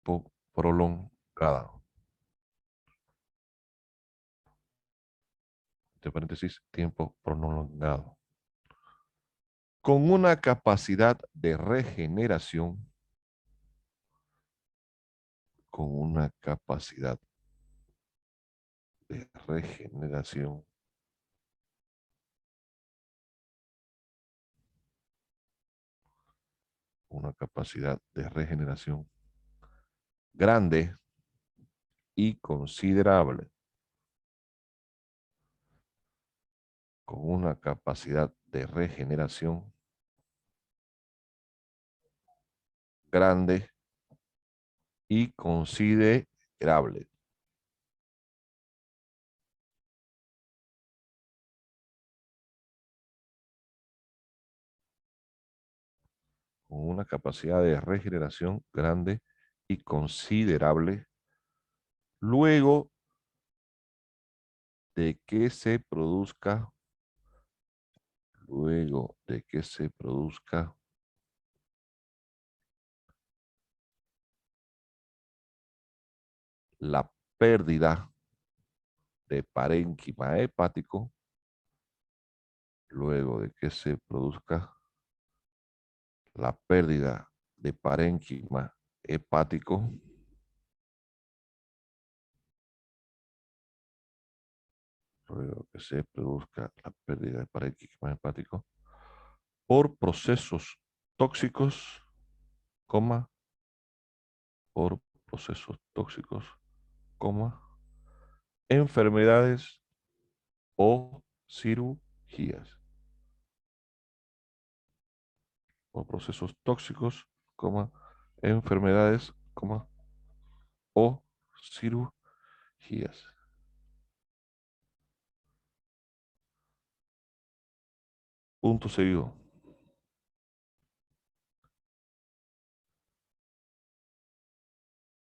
tiempo prolongada. Entre paréntesis, tiempo prolongado. Con una capacidad de regeneración, con una capacidad de regeneración una capacidad de regeneración grande y considerable, con una capacidad de regeneración grande y considerable, con una capacidad de regeneración grande y considerable, luego de que se produzca, luego de que se produzca la pérdida de parénquima hepático, luego de que se produzca la pérdida de parénquima hepático, luego que se produzca la pérdida de parénquima hepático por procesos tóxicos, coma, por procesos tóxicos, coma, enfermedades o cirugías. Por procesos tóxicos, coma, enfermedades, coma, o cirugías. Punto seguido.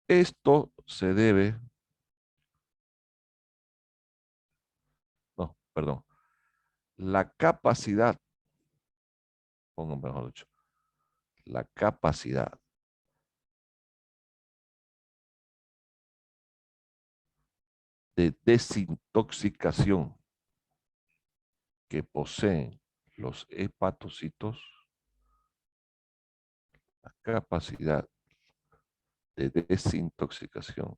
Esto se debe, no, perdón, la capacidad, pongo mejor dicho, la capacidad de desintoxicación que poseen los hepatocitos, la capacidad de desintoxicación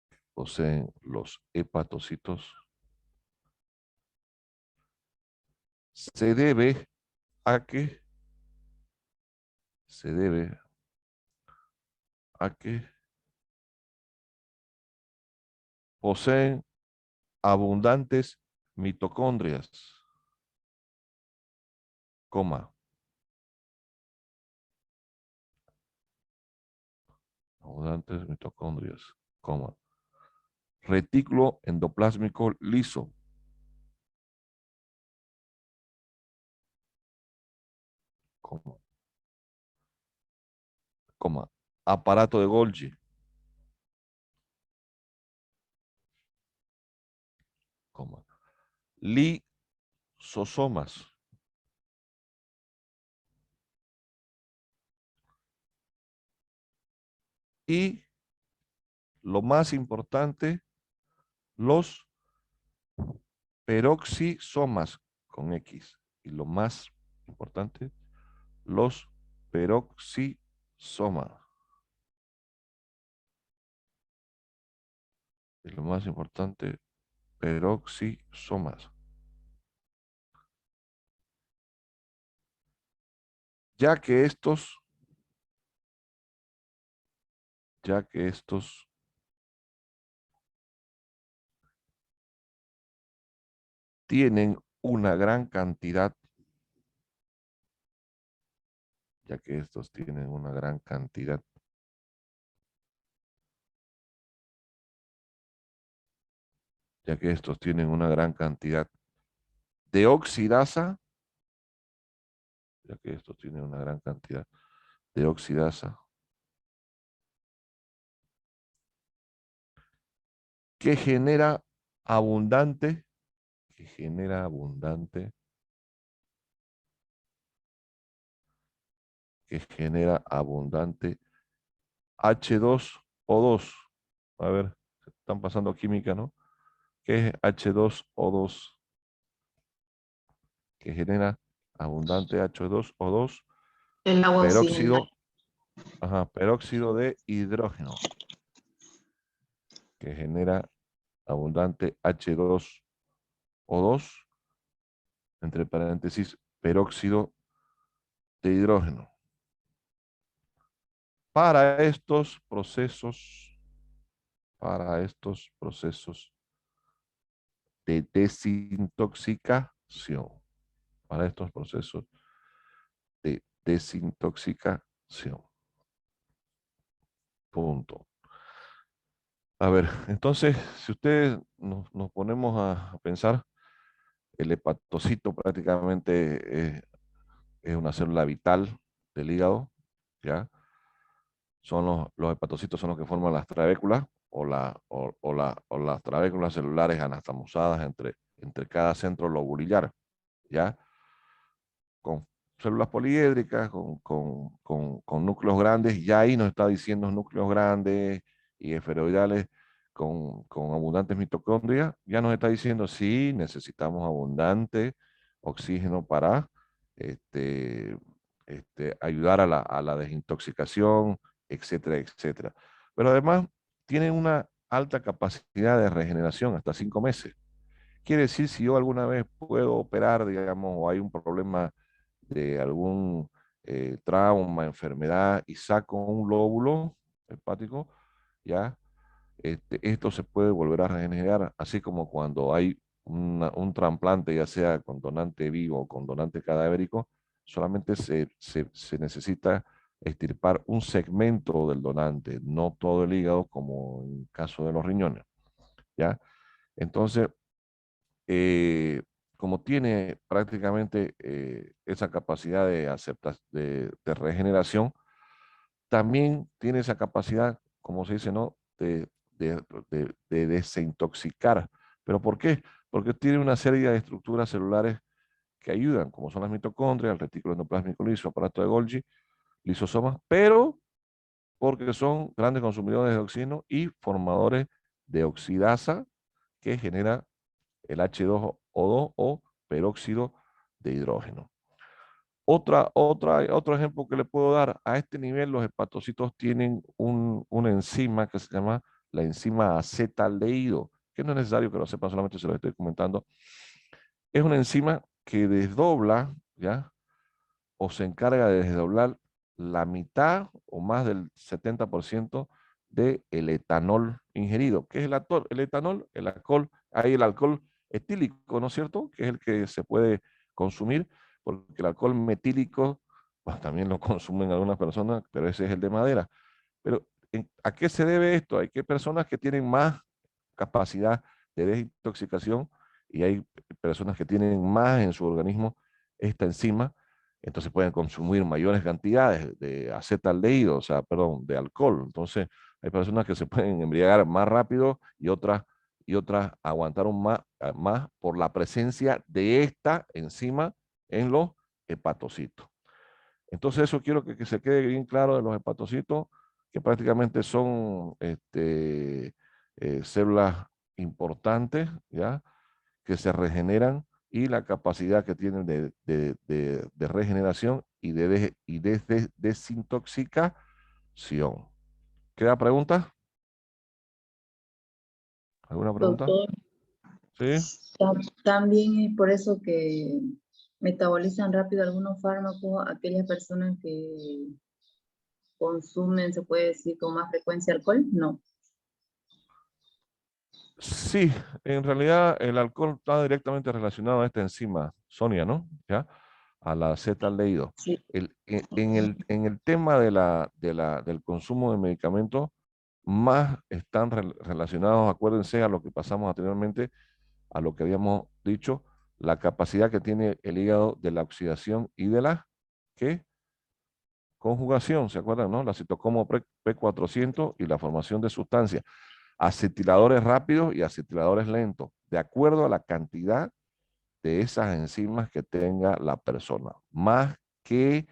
que poseen los hepatocitos, se debe a que, se debe a que poseen abundantes mitocondrias, coma, abundantes mitocondrias, coma, retículo endoplásmico liso, coma, coma, aparato de Golgi, coma, lisosomas, y lo más importante, los peroxisomas con X. Y lo más importante, los peroxisomas. Y lo más importante, peroxisomas. Ya que estos, ya que estos tienen una gran cantidad, ya que estos tienen una gran cantidad ya que estos tienen una gran cantidad de oxidasa, ya que estos tienen una gran cantidad de oxidasa, que genera abundante, que genera abundante, que genera abundante H2O2. A ver, están pasando química, ¿no? ¿Qué es H2O2? Que genera abundante H2O2, El agua oxigenada. peróxido, ajá, peróxido de hidrógeno, que genera abundante H2O2, entre paréntesis, peróxido de hidrógeno. Para estos procesos, para estos procesos de desintoxicación, para estos procesos de desintoxicación. Punto. A ver, entonces, si ustedes nos ponemos a pensar, el hepatocito prácticamente es una célula vital del hígado, ¿ya? Son los hepatocitos son los que forman las trabéculas o las trabéculas celulares anastomosadas entre cada centro lobulillar, ¿ya? Con células poliédricas, con núcleos grandes, ya ahí nos está diciendo núcleos grandes y esferoidales con abundantes mitocondrias, ya nos está diciendo sí, necesitamos abundante oxígeno para este, ayudar a la desintoxicación, etcétera, etcétera. Pero además tienen una alta capacidad de regeneración, hasta 5 meses. Quiere decir, si yo alguna vez puedo operar, digamos, o hay un problema de algún trauma, enfermedad, y saco un lóbulo hepático, ya, esto se puede volver a regenerar, así como cuando hay un trasplante, ya sea con donante vivo o con donante cadavérico, solamente se necesita extirpar un segmento del donante, no todo el hígado, como en el caso de los riñones, ¿ya? Entonces, como tiene prácticamente esa capacidad de regeneración, también tiene esa capacidad, como se dice, ¿no? De desintoxicar. ¿Pero por qué? Porque tiene una serie de estructuras celulares que ayudan, como son las mitocondrias, el retículo endoplásmico liso, aparato de Golgi, lisosomas, pero porque son grandes consumidores de oxígeno y formadores de oxidasa que genera el H2O2 o peróxido de hidrógeno. Otro ejemplo que le puedo dar, a este nivel los hepatocitos tienen una enzima que se llama la enzima acetaldehído, que no es necesario que lo sepan, solamente se lo estoy comentando. Es una enzima que desdobla, ¿ya? O se encarga de desdoblar la mitad o más del 70% del etanol ingerido. ¿Qué es el etanol? El alcohol, hay el alcohol etílico, ¿no es cierto? Que es el que se puede consumir, porque el alcohol metílico, pues, también lo consumen algunas personas, pero ese es el de madera. Pero ¿a qué se debe esto? Hay que personas que tienen más capacidad de desintoxicación y hay personas que tienen más en su organismo esta enzima, entonces pueden consumir mayores cantidades de acetaldehído, o sea, perdón, de alcohol. Entonces hay personas que se pueden embriagar más rápido y otras aguantaron más por la presencia de esta enzima en los hepatocitos. Entonces eso quiero que se quede bien claro de los hepatocitos, que prácticamente son células importantes, ¿ya? Que se regeneran y la capacidad que tienen de regeneración y de desintoxicación. ¿Queda pregunta? ¿Alguna pregunta? Doctor, ¿Sí? también es por eso que metabolizan rápido algunos fármacos aquellas personas que consumen, se puede decir, con más frecuencia alcohol. No. Sí, en realidad el alcohol está directamente relacionado a esta enzima, Sonia, ¿no? ¿Ya? A la Z-aldehído. Sí. En el tema del consumo de medicamentos, más están relacionados, acuérdense a lo que pasamos anteriormente, a lo que habíamos dicho, la capacidad que tiene el hígado de la oxidación y de la ¿qué? Conjugación, ¿se acuerdan, no? La citocromo P400 y la formación de sustancias, acetiladores rápidos y acetiladores lentos, de acuerdo a la cantidad de esas enzimas que tenga la persona, más que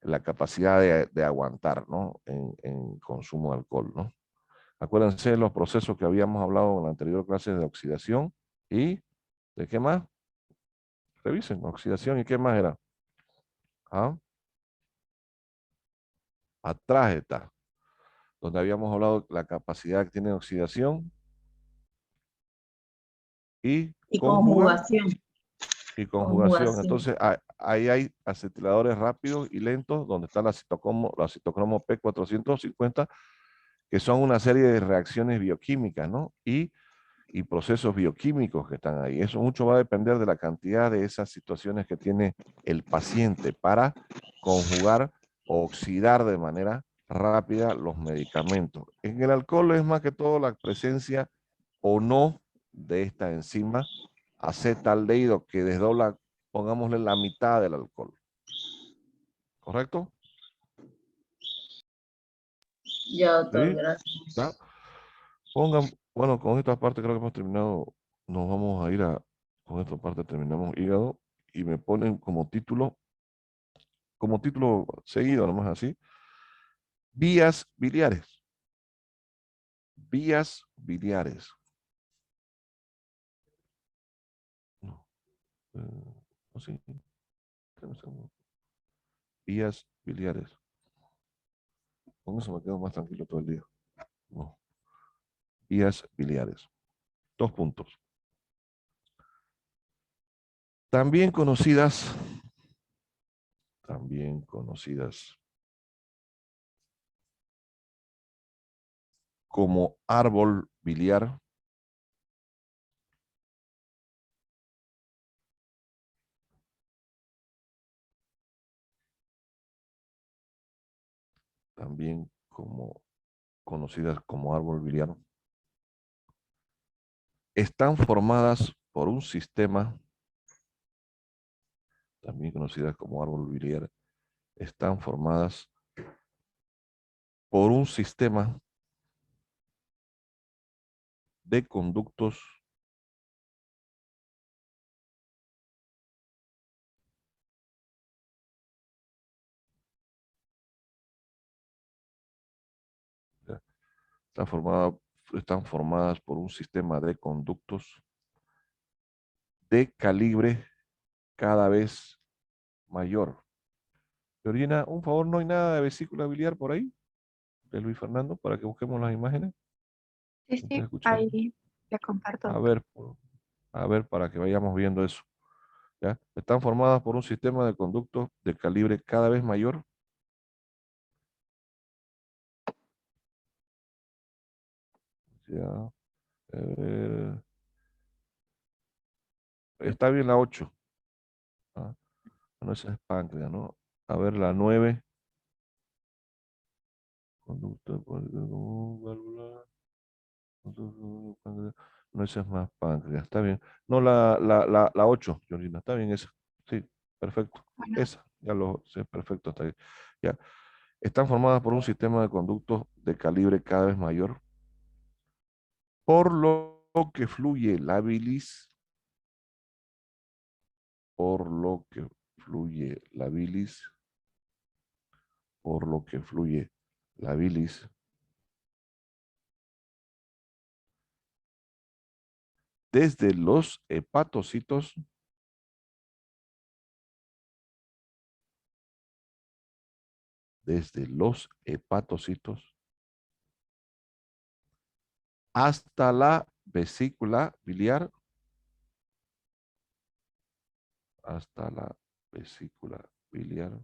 la capacidad de aguantar, ¿no? En consumo de alcohol, ¿no? Acuérdense de los procesos que habíamos hablado en la anterior clase de oxidación y ¿de qué más? Revisen, oxidación y qué más era. ¿Ah? Atrás está, donde habíamos hablado de la capacidad que tiene oxidación y Y conjuga conjugación. y conjugación. Conjugación. Entonces, ahí hay acetiladores rápidos y lentos, donde está la citocromo P450, que son una serie de reacciones bioquímicas, ¿no? Y procesos bioquímicos que están ahí. Eso mucho va a depender de la cantidad de esas situaciones que tiene el paciente para conjugar o oxidar de manera rápida los medicamentos. En el alcohol es más que todo la presencia o no de esta enzima acetaldehído que desdobla, pongámosle la mitad del alcohol. ¿Correcto? Ya, doctor, Sí. ¿Ya? gracias. Bueno, con esta parte creo que hemos terminado. Nos vamos a ir con esta parte terminamos hígado y me ponen como título seguido, nomás así, vías biliares. Vías biliares. No, no sé, vías biliares. Con eso me quedo más tranquilo todo el día. No, vías biliares. 2 puntos. También conocidas como árbol biliar, también como conocidas como árbol biliar, están formadas por un sistema, también conocidas como árbol biliar, están formadas por un sistema de conductos ya, están formadas, están formadas por un sistema de conductos de calibre cada vez mayor. Georgina, un favor, ¿no hay nada de vesícula biliar por ahí? De Luis Fernando, para que busquemos las imágenes. Sí, ¿Me estás sí, escuchando? ahí le comparto, A doctor. ver, a ver, para que vayamos viendo eso. ¿Ya? Están formadas por un sistema de conductos de calibre cada vez mayor. Ya, está bien la 8. ¿Ah? No, esa es páncreas, ¿no? A ver, la 9. Conducto válvula. No, esa es más páncreas. Está bien. No, la 8, Georgina. Está bien esa. Sí, perfecto. Bueno, Esa, ya lo sé, perfecto. Está bien. Ya. Están formadas por un sistema de conductos de calibre cada vez mayor, por lo que fluye la bilis, por lo que fluye la bilis, por lo que fluye la bilis, desde los hepatocitos, desde los hepatocitos hasta la vesícula biliar, hasta la vesícula biliar,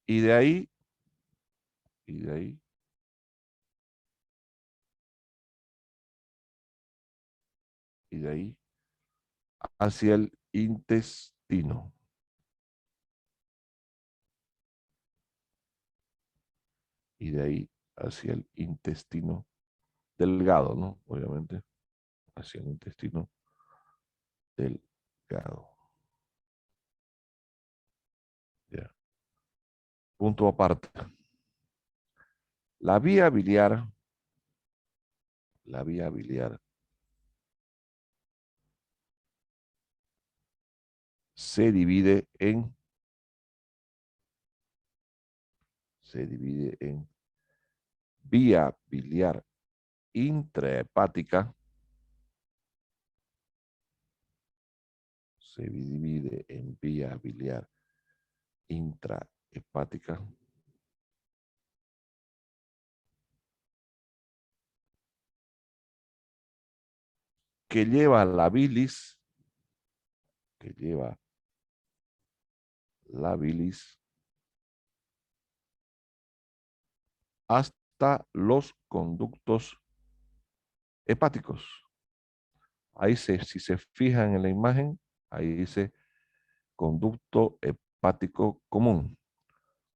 y de ahí, y de ahí, y de ahí hacia el intestino, y de ahí hacia el intestino delgado, ¿no? Obviamente, hacia el intestino delgado. Ya. Punto aparte. La vía biliar, la vía biliar se divide en vía biliar intrahepática, se divide en vía biliar intrahepática, que lleva la bilis, hasta los conductos hepáticos. Ahí si se fijan en la imagen, ahí dice conducto hepático común.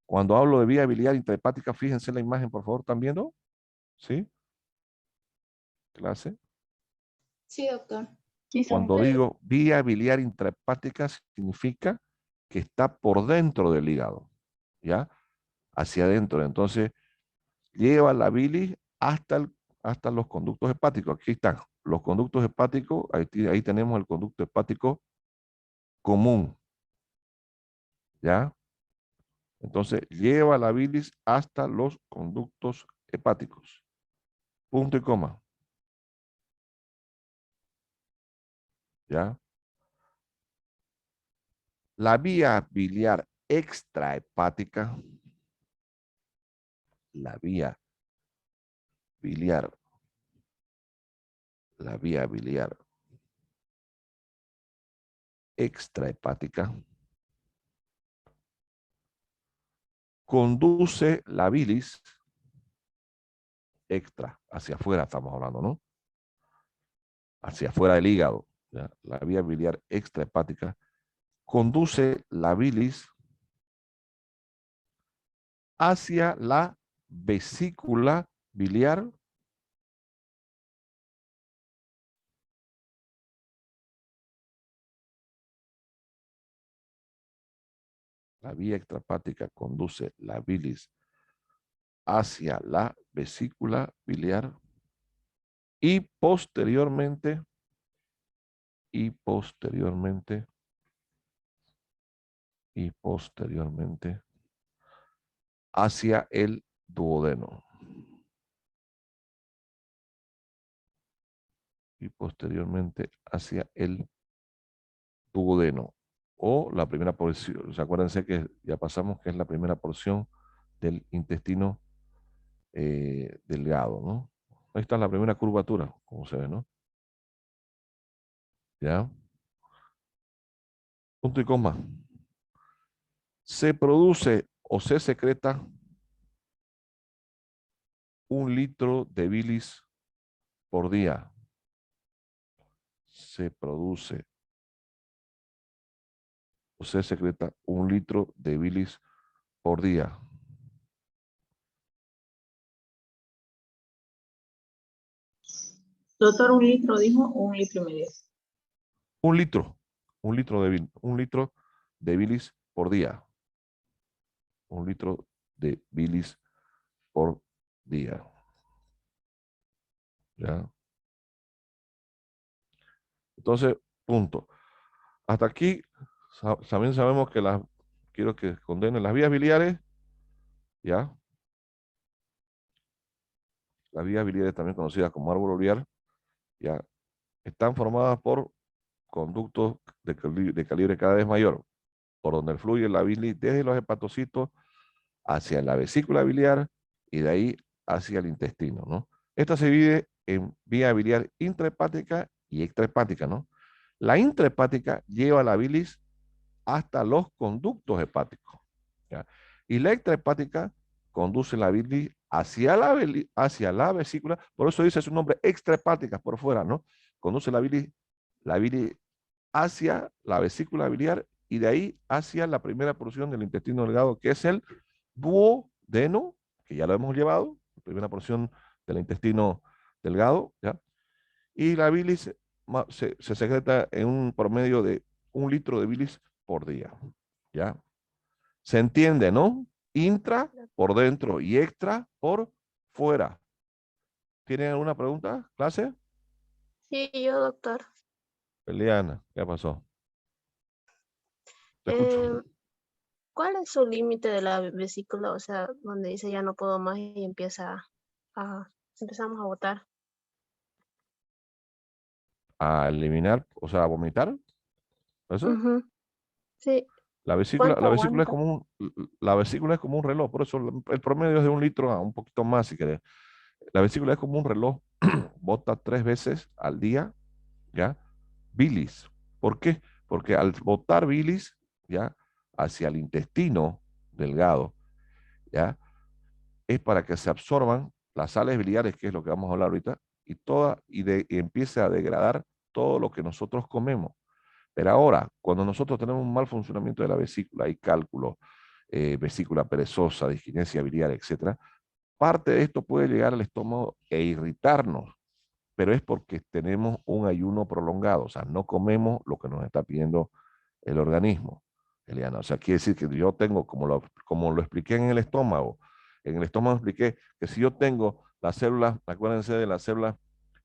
Cuando hablo de vía biliar intrahepática, fíjense en la imagen, por favor, ¿están viendo? ¿Sí? Clase. Sí, doctor. Cuando digo vía biliar intrahepática, significa que está por dentro del hígado, ¿ya? Hacia adentro. Entonces, lleva la bilis hasta los conductos hepáticos. Aquí están los conductos hepáticos. Ahí tenemos el conducto hepático común, ¿ya? Entonces, lleva la bilis hasta los conductos hepáticos. Punto y coma. ¿Ya? La vía biliar extrahepática, la vía biliar extrahepática conduce la bilis extra, hacia afuera estamos hablando, ¿no? Hacia afuera del hígado, ¿ya? La vía biliar extrahepática conduce la bilis hacia la vesícula biliar la vía extrahepática conduce la bilis hacia la vesícula biliar y posteriormente hacia el duodeno. Y posteriormente hacia el duodeno. O la primera porción. Acuérdense que ya pasamos que es la primera porción del intestino delgado, ¿no? Ahí está la primera curvatura, como se ve, ¿no? ¿Ya? Punto y coma. Se produce o se secreta 1 litro de bilis por día. Se produce o se secreta 1 litro de bilis por día. Doctor, 1 litro dijo, o 1,5 litros. 1 litro. 1 litro de bilis por día. 1 litro de bilis por día. ¿Ya? Entonces, punto. Hasta aquí también sabemos que quiero que condenen las vías biliares, ¿ya? Las vías biliares, también conocidas como árbol biliar, ¿ya? Están formadas por conductos de calibre cada vez mayor, por donde fluye la bilis desde los hepatocitos hacia la vesícula biliar y de ahí hacia el intestino, ¿no? Esta se divide en vía biliar intrahepática y extrahepática, ¿no? La intrahepática lleva la bilis hasta los conductos hepáticos, ¿ya? Y la extrahepática conduce la bilis hacia la vesícula, por eso dice su nombre, extrahepática, por fuera, ¿no? Conduce la bilis hacia la vesícula biliar y de ahí hacia la primera porción del intestino delgado, que es el duodeno, que ya lo hemos llevado, la primera porción del intestino delgado, ¿ya? Y la bilis se secreta en un promedio de 1 litro de bilis por día, ¿ya? ¿Se entiende, no? Intra por dentro y extra por fuera. ¿Tienen alguna pregunta, clase? Sí, yo, doctor. Eliana, ¿qué pasó? te escucho. ¿Cuál es su límite de la vesícula? O sea, donde dice ya no puedo más y empezamos a botar. A eliminar, o sea, a vomitar, ¿eso? Ujú. Sí, La ¿cuánto vesícula es aguanta? como la vesícula es como un reloj, por eso el promedio es de 1 litro a un poquito más, si querés. La vesícula es como un reloj, bota 3 veces al día, ¿ya? Bilis. ¿Por qué? Porque al botar bilis, ¿ya? Hacia el intestino delgado, ¿ya? Es para que se absorban las sales biliares, que es lo que vamos a hablar ahorita, y empiece a degradar todo lo que nosotros comemos. Pero ahora, cuando nosotros tenemos un mal funcionamiento de la vesícula, hay cálculo, vesícula perezosa, disquinesia biliar, etcétera, parte de esto puede llegar al estómago e irritarnos, pero es porque tenemos un ayuno prolongado, o sea, no comemos lo que nos está pidiendo el organismo, Eliana. O sea, quiere decir que yo tengo, como lo expliqué en el estómago expliqué que si yo tengo las células, acuérdense de las células,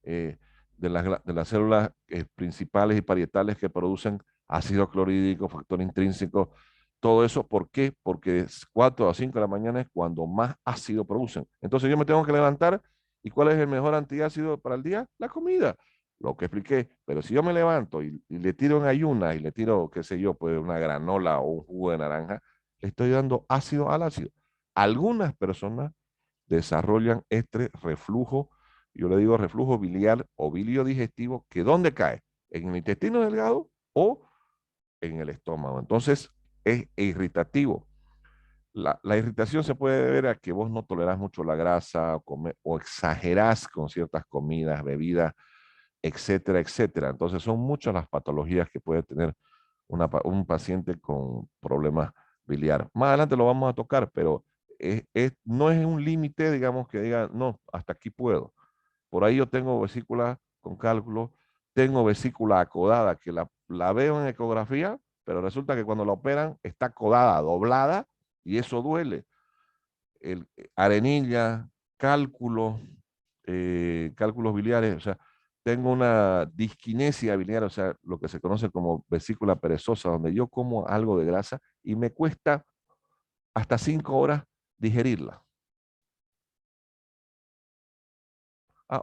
eh, de las células principales y parietales que producen ácido clorhídrico, factor intrínseco, todo eso, ¿por qué? Porque 4 a 5 de la mañana es cuando más ácido producen. Entonces yo me tengo que levantar. ¿Y cuál es el mejor antiácido para el día? La comida, lo que expliqué. Pero si yo me levanto y le tiro en ayunas y le tiro, qué sé yo, pues una granola o un jugo de naranja, le estoy dando ácido al ácido. Algunas personas desarrollan este reflujo, yo le digo reflujo biliar o bilio digestivo, que ¿dónde cae? En el intestino delgado o en el estómago. Entonces es irritativo. La irritación se puede deber a que vos no tolerás mucho la grasa o exagerás con ciertas comidas, bebidas, etcétera, etcétera. Entonces son muchas las patologías que puede tener un paciente con problemas biliar. Más adelante lo vamos a tocar, pero no es un límite, digamos, que diga, no, hasta aquí puedo. Por ahí yo tengo vesícula con cálculo, tengo vesícula acodada, que la veo en ecografía, pero resulta que cuando la operan está acodada, doblada, y eso duele. Arenilla, cálculo, cálculos biliares, o sea, tengo una disquinesia biliar, o sea, lo que se conoce como vesícula perezosa, donde yo como algo de grasa y me cuesta hasta 5 horas digerirla.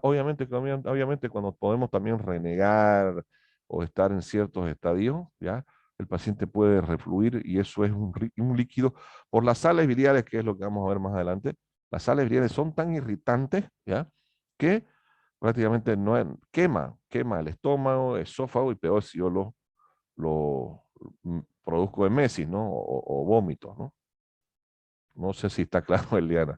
Obviamente cuando podemos también renegar o estar en ciertos estadios, ¿ya? El paciente puede refluir y eso es un líquido por las sales biliares, que es lo que vamos a ver más adelante. Las sales biliares son tan irritantes, ¿ya? Que prácticamente quema el estómago, esófago y peor si yo lo produzco emesis, ¿no? O vómitos, ¿no? No sé si está claro, Eliana.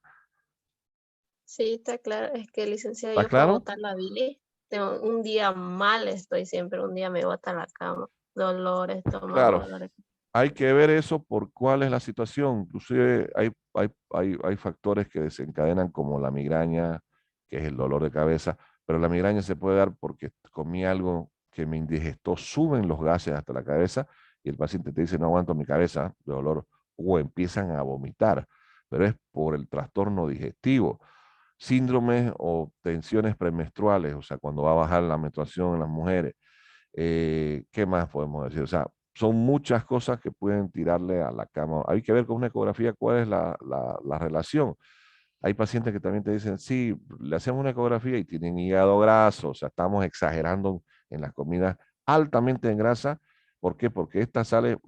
Sí, está claro. Es que, licenciada, ¿Está yo para claro? botar la bilis, tengo un día mal estoy siempre, un día me bota la cama. Dolor, estómago, Claro. dolor. Hay que ver eso por cuál es la situación. Inclusive hay factores que desencadenan como la migraña, que es el dolor de cabeza, pero la migraña se puede dar porque comí algo que me indigestó, suben los gases hasta la cabeza y el paciente te dice no aguanto mi cabeza de dolor o empiezan a vomitar, pero es por el trastorno digestivo. Síndromes o tensiones premenstruales, o sea, cuando va a bajar la menstruación en las mujeres. ¿Qué más podemos decir? O sea, son muchas cosas que pueden tirarle a la cama. Hay que ver con una ecografía cuál es la relación. Hay pacientes que también te dicen, sí, le hacemos una ecografía y tienen hígado graso, o sea, estamos exagerando en las comidas altamente en grasa. ¿Por qué? Porque esta sale,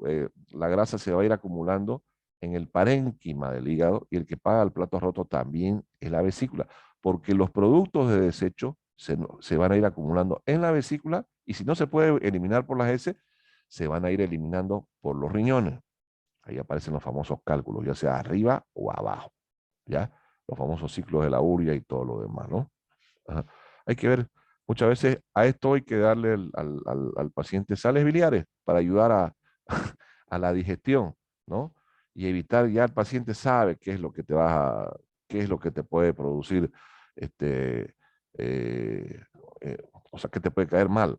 la grasa se va a ir acumulando en el parénquima del hígado y el que paga el plato roto también es la vesícula, porque los productos de desecho se van a ir acumulando en la vesícula y si no se puede eliminar por las heces, se van a ir eliminando por los riñones. Ahí aparecen los famosos cálculos, ya sea arriba o abajo, ¿ya? Los famosos ciclos de la urea y todo lo demás, ¿no? Ajá. Hay que ver, muchas veces a esto hay que darle al paciente sales biliares para ayudar a la digestión, ¿no? Y evitar, ya el paciente sabe qué es lo que qué es lo que te puede producir, este, eh, eh, o sea, qué te puede caer mal.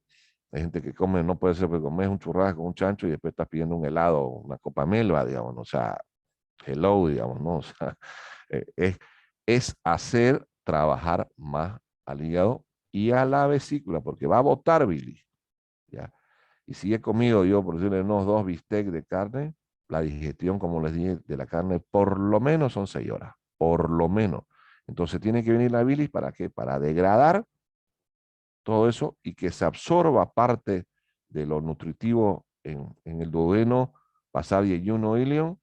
Hay gente que come, no puede ser que comes un churrasco, un chancho y después estás pidiendo un helado, una copa melva, digamos, ¿no? O sea, hello, digamos, ¿no? O sea, eh, es, es hacer trabajar más al hígado y a la vesícula, porque va a botar bilis, ¿ya? Y si he comido yo, por decirle, unos 2 bistecs de carne, la digestión, como les dije, de la carne, por lo menos son 6 horas, por lo menos. Entonces tiene que venir la bilis, ¿para qué? Para degradar todo eso y que se absorba parte de lo nutritivo en el duodeno, pasar yeyuno ilion,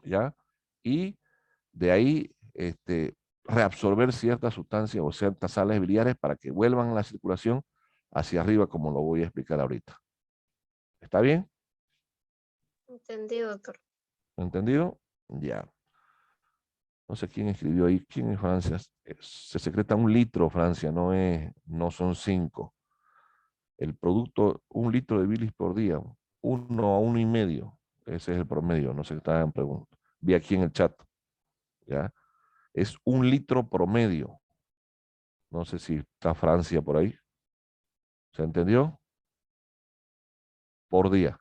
¿ya? Y de ahí reabsorber ciertas sustancias o ciertas sales biliares para que vuelvan a la circulación hacia arriba, como lo voy a explicar ahorita. ¿Está bien? Entendido, doctor. ¿Entendido? Ya. No sé quién escribió ahí. ¿Quién es Francia? Se secreta 1 litro, Francia, no son 5. El producto, 1 litro de bilis por día, 1 a 1,5. Ese es el promedio, no sé qué estaban preguntando. Vi aquí en el chat, ¿ya? Es 1 litro promedio. No sé si está Francia por ahí. ¿Se entendió? Por día.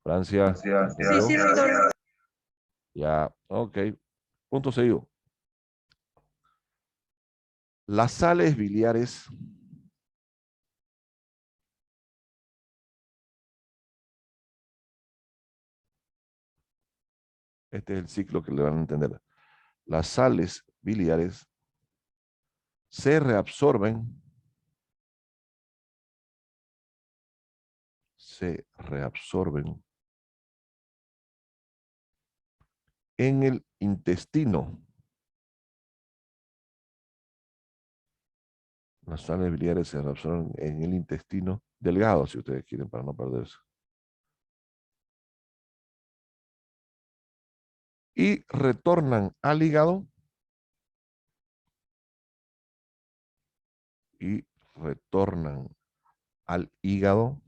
Francia, Sí, ¿entendió? sí, doctor. Ya, ok. Punto seguido. Las sales biliares este es el ciclo que le van a entender. Las sales biliares se reabsorben en el intestino. Las sales biliares se reabsorben en el intestino delgado, si ustedes quieren, para no perderse. Y retornan al hígado. Y retornan al hígado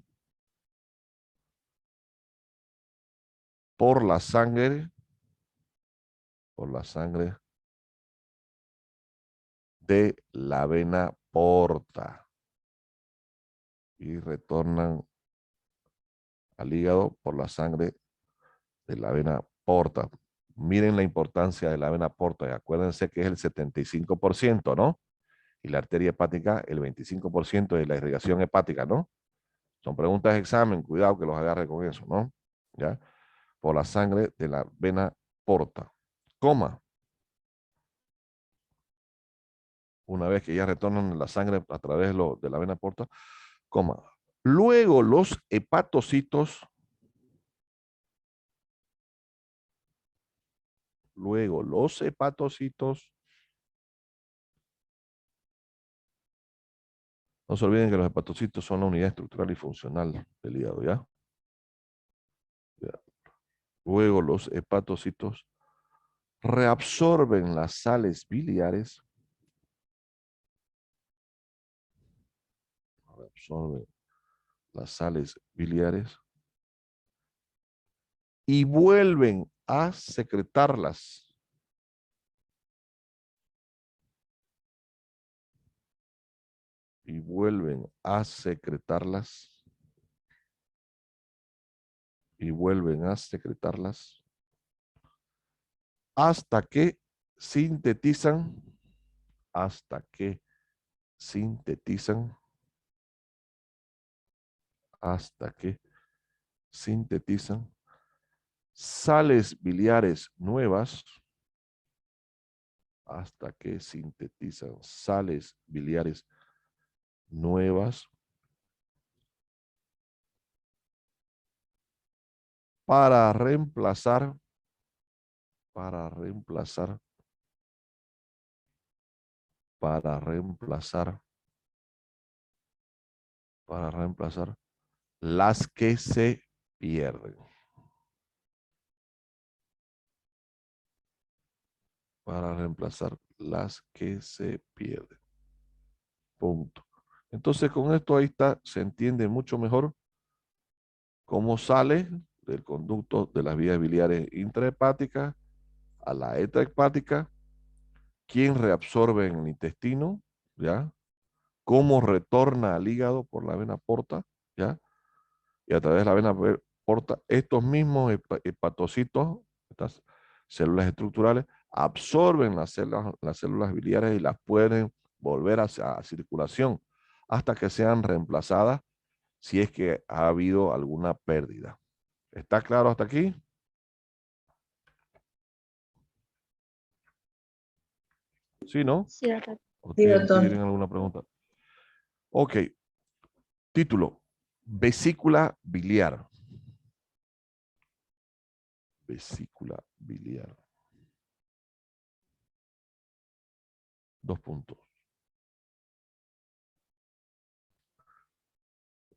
por la sangre de la vena porta. Y retornan al hígado por la sangre de la vena porta. Miren la importancia de la vena porta. Y acuérdense que es el 75%, ¿no? Y la arteria hepática, el 25% de la irrigación hepática, ¿no? Son preguntas de examen, cuidado que los agarre con eso, ¿no? ¿Ya? Por la sangre de la vena porta. Coma. Una vez que ya retornan la sangre a través de la vena porta, coma. Luego los hepatocitos, no se olviden que los hepatocitos son la unidad estructural y funcional del hígado, ¿ya? Luego los hepatocitos reabsorben las sales biliares, y vuelven a secretarlas. Hasta que sintetizan, hasta que sintetizan, hasta que sintetizan sales biliares nuevas, hasta que sintetizan sales biliares nuevas para reemplazar para reemplazar las que se pierden. Para reemplazar las que se pierden. Punto. Entonces, con esto ahí está, se entiende mucho mejor cómo sale del conducto de las vías biliares intrahepáticas a la extrahepática, quién reabsorbe en el intestino, ¿ya? Cómo retorna al hígado por la vena porta, ¿ya? Y a través de la vena porta, estos mismos hepatocitos, estas células estructurales, absorben las células biliares y las pueden volver a circulación hasta que sean reemplazadas si es que ha habido alguna pérdida. ¿Está claro hasta aquí? ¿Sí, no? Sí, doctor. ¿O Sí, doctor. tienen alguna pregunta? Ok, título. Vesícula biliar. Vesícula biliar. 2 puntos.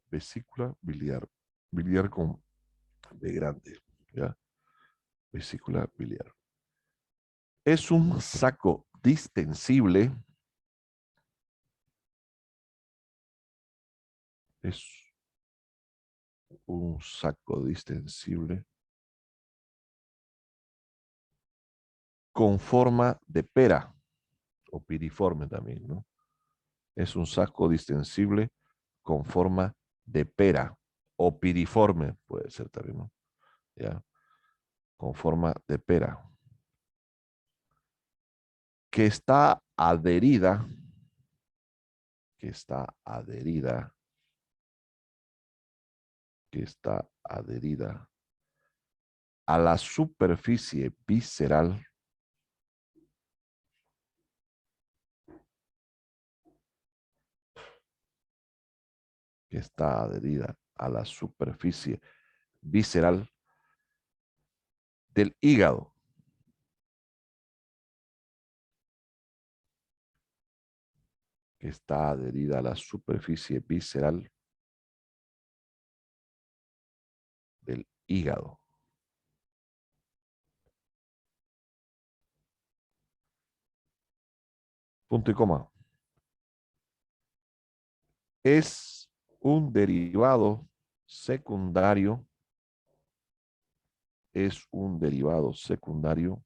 Vesícula biliar. Biliar con B grande. ¿Ya? Vesícula biliar. Es un saco distensible. Es un saco distensible con forma de pera o piriforme también, ¿no? Es un saco distensible con forma de pera o piriforme, puede ser también, ¿no? ¿Ya? Con forma de pera. Que está adherida, que está adherida, que está adherida a la superficie visceral que está adherida a la superficie visceral del hígado, que está adherida a la superficie visceral del hígado. Punto y coma. Es un derivado secundario, es un derivado secundario,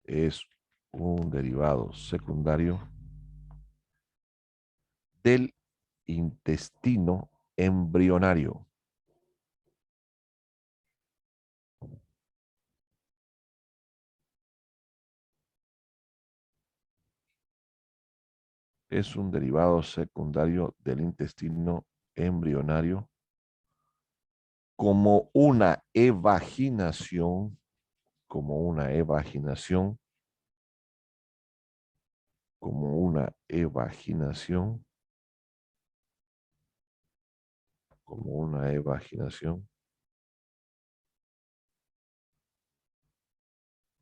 es un derivado secundario del intestino embrionario. Es un derivado secundario del intestino embrionario como una evaginación, como una evaginación, como una evaginación, como una evaginación,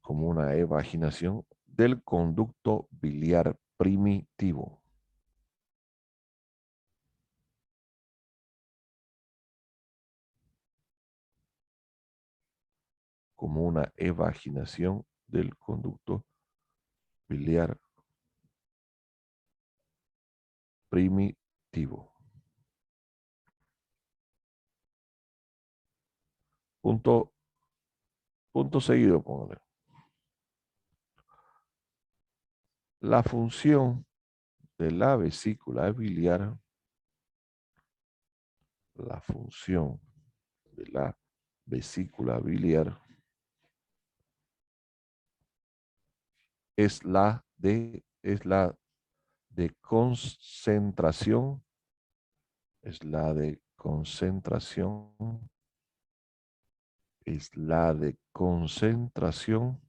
como una evaginación del conducto biliar primitivo. Como una evaginación del conducto biliar primitivo. Punto, punto seguido, póngale. La función de la vesícula biliar, la función de la vesícula biliar es la de concentración, es la de concentración, es la de concentración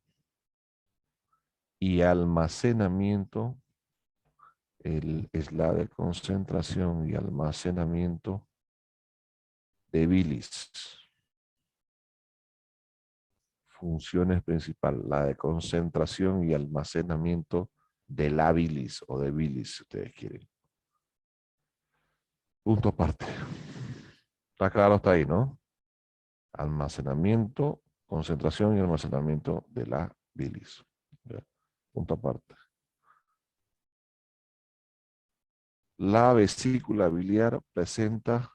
y almacenamiento, es la de concentración y almacenamiento de bilis. Funciones principales, la de concentración y almacenamiento de la bilis o de bilis, si ustedes quieren. Punto aparte. Está claro hasta ahí, ¿no? Almacenamiento, concentración y almacenamiento de la bilis. ¿Ya? Punto aparte. La vesícula biliar presenta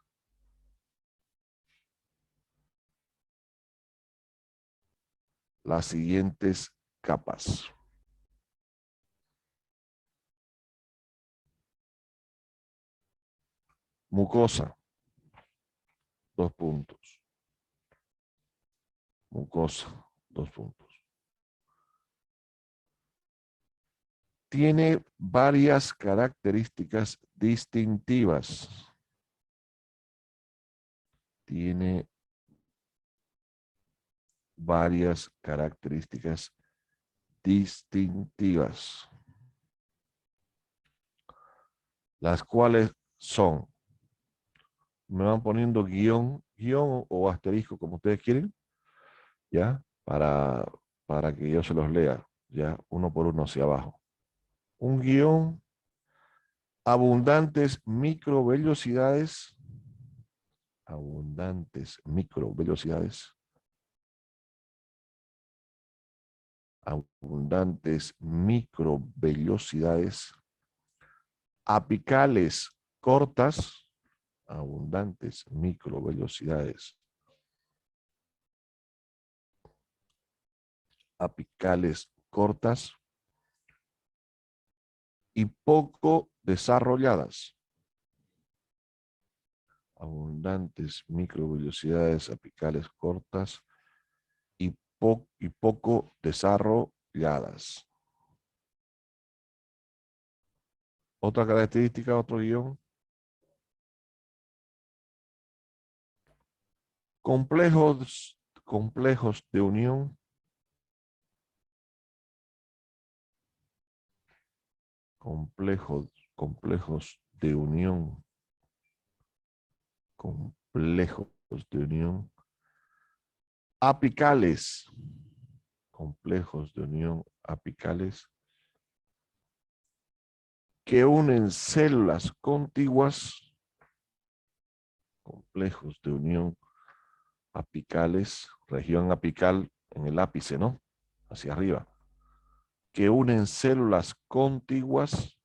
las siguientes capas. Mucosa, 2 puntos. Mucosa, 2 puntos. tiene varias características distintivas. Tiene varias características distintivas, las cuales son, me van poniendo guión o asterisco, como ustedes quieren, ¿ya? Para que yo se los lea, ya, uno por uno hacia abajo. Un guión, abundantes microvelocidades, abundantes microvelocidades, abundantes microvelocidades, apicales cortas, abundantes microvelocidades, apicales cortas y poco desarrolladas. Abundantes microvelocidades, apicales cortas y poco desarrolladas. Otra característica, otro guión. Complejos de unión. Complejos de unión. Complejos de unión. Apicales. Complejos de unión apicales que unen células contiguas. Complejos de unión apicales, región apical en el ápice, ¿no? Hacia arriba. Que unen células contiguas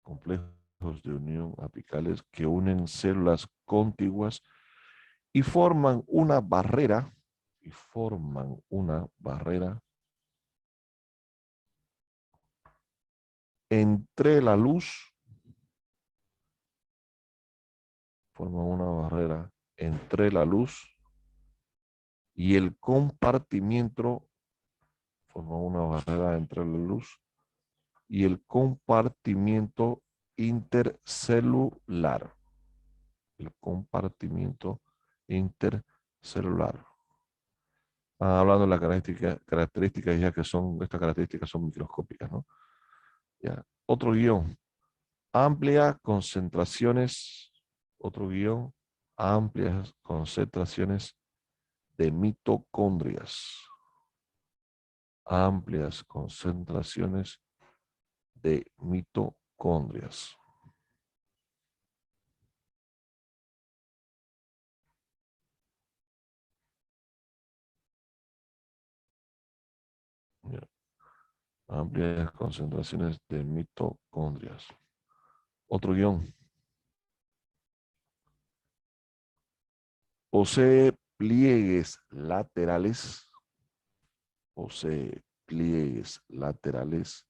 complejos de unión apicales que unen células contiguas y forman una barrera, entre la luz, forman una barrera entre la luz y el compartimiento, forman una barrera entre la luz y el compartimiento intercelular. El compartimiento intercelular. Hablando de las características, ya que estas características son microscópicas, ¿no? Ya. Otro guión. Amplias concentraciones. Otro guión. Amplias concentraciones de mitocondrias. Amplias concentraciones de mitocondrias. Ya. Amplias concentraciones de mitocondrias. Otro guión. Posee pliegues laterales. Posee pliegues laterales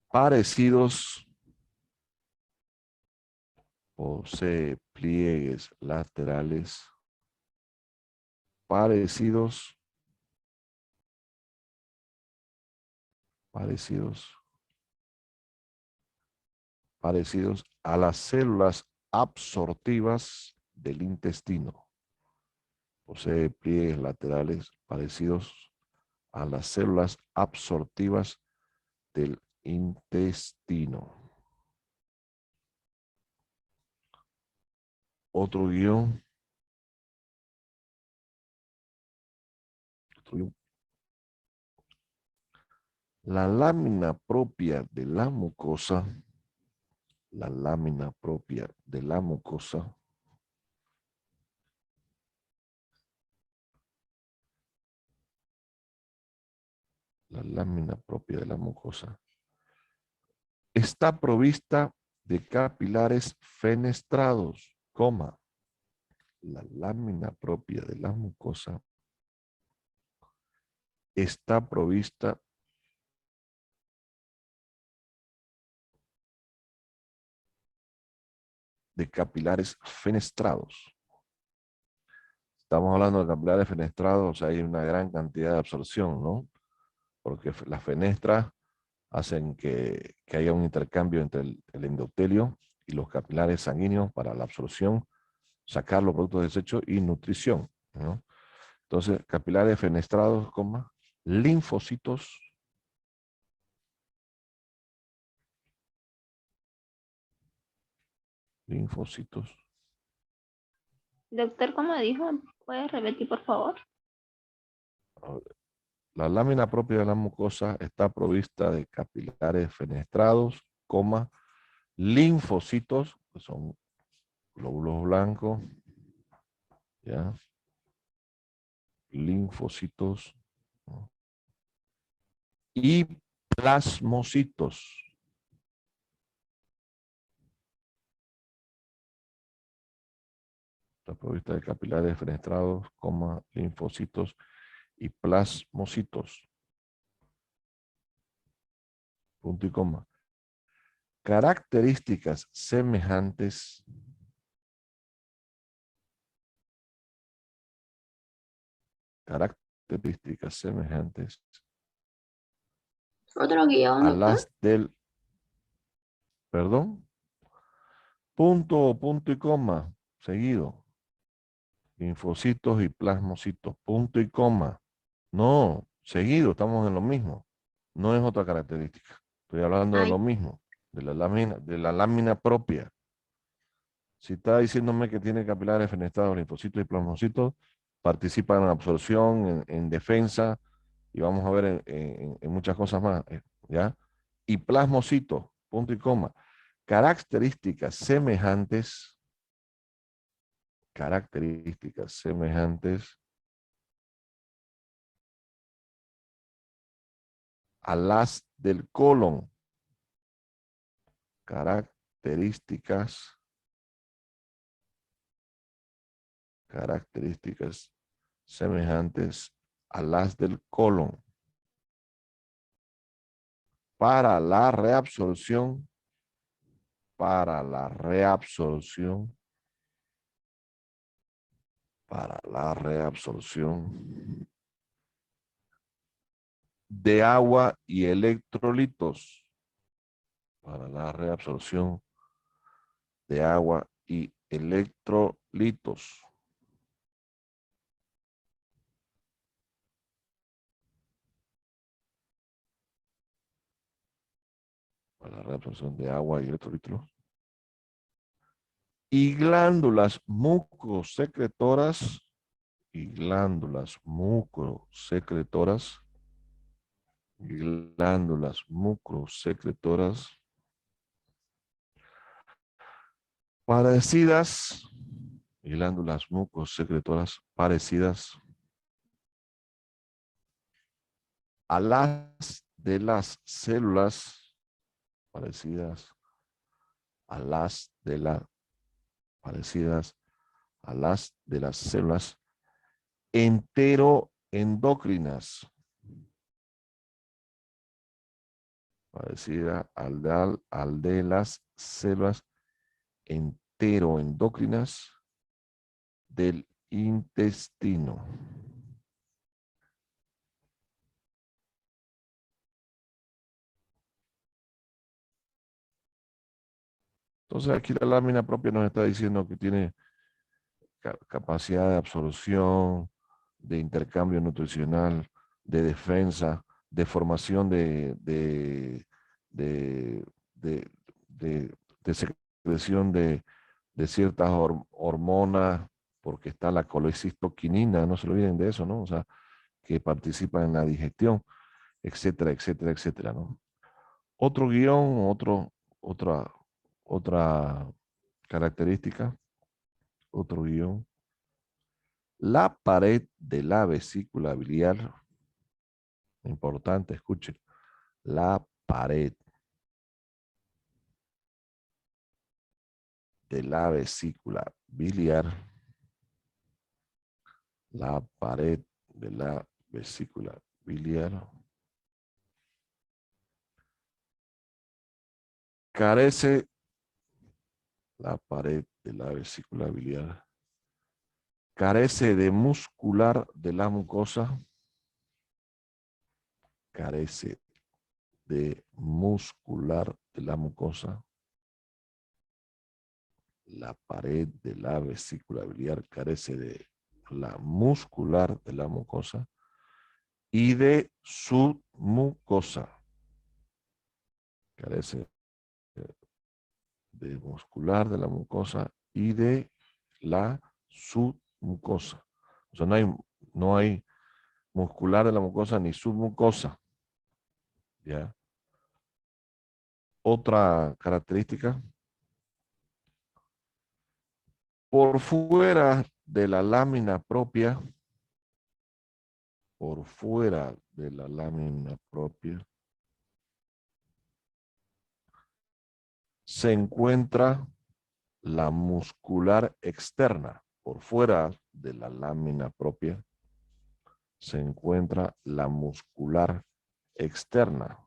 parecidos. Posee pliegues laterales parecidos a las células absortivas del intestino. Posee pliegues laterales parecidos a las células absortivas del intestino. Otro guión. La lámina propia de la mucosa, la lámina propia de la mucosa, la lámina propia de la mucosa, está provista de capilares fenestrados, coma, la lámina propia de la mucosa está provista de capilares fenestrados. Estamos hablando de capilares fenestrados, o sea, hay una gran cantidad de absorción, ¿no? Porque las fenestras hacen que haya un intercambio entre el endotelio y los capilares sanguíneos para la absorción, sacar los productos de desecho y nutrición, ¿no? Entonces, capilares fenestrados, linfocitos, linfocitos. Doctor, ¿cómo dijo? ¿Puedes repetir, por favor? La lámina propia de la mucosa está provista de capilares fenestrados, linfocitos, que son glóbulos blancos, ¿ya? Linfocitos, ¿no? Y plasmocitos. Está provista de capilares fenestrados, linfocitos y plasmocitos. Punto y coma. Características semejantes Otro guión, a doctor. las del, perdón, punto y coma, seguido. Linfocitos y plasmocitos, punto y coma. No, seguido, estamos en lo mismo. No es otra característica. Estoy hablando de Ay, lo mismo, de la lámina propia. Si está diciéndome que tiene capilares fenestrados, linfocitos y plasmocitos, participan en absorción, en defensa, y vamos a ver en muchas cosas más, ¿ya? Y plasmocitos, punto y coma. Características semejantes a las del colon. Características semejantes a las del colon para la reabsorción de agua y electrolitos, para la reabsorción de agua y electrolitos. Para la reabsorción de agua y electrolitos. Y glándulas mucosecretoras, parecidas, glándulas mucosecretoras parecidas a las de las células, parecidas a las de las células enteroendocrinas, parecida al de las células enteroendocrinas del intestino. Entonces aquí la lámina propia nos está diciendo que tiene capacidad de absorción, de intercambio nutricional, de defensa, de formación de secreción de ciertas hormonas, porque está la colecistoquinina, no se olviden de eso, ¿no? O sea, que participa en la digestión, etcétera, etcétera, etcétera, ¿no? Otro guión, otra característica, otro guión. La pared de la vesícula biliar, importante, escuchen, la pared de la vesícula biliar, la pared de la vesícula biliar carece, la pared de la vesícula biliar. Carece de muscular de la mucosa. Carece de muscular de la mucosa. La pared de la vesícula biliar carece de la muscular de la mucosa y de submucosa. Carece de muscular de la mucosa y de la submucosa. O sea, no hay muscular de la mucosa ni submucosa. ¿Ya? Otra característica, por fuera de la lámina propia, por fuera de la lámina propia, se encuentra la muscular externa. Por fuera de la lámina propia se encuentra la muscular externa.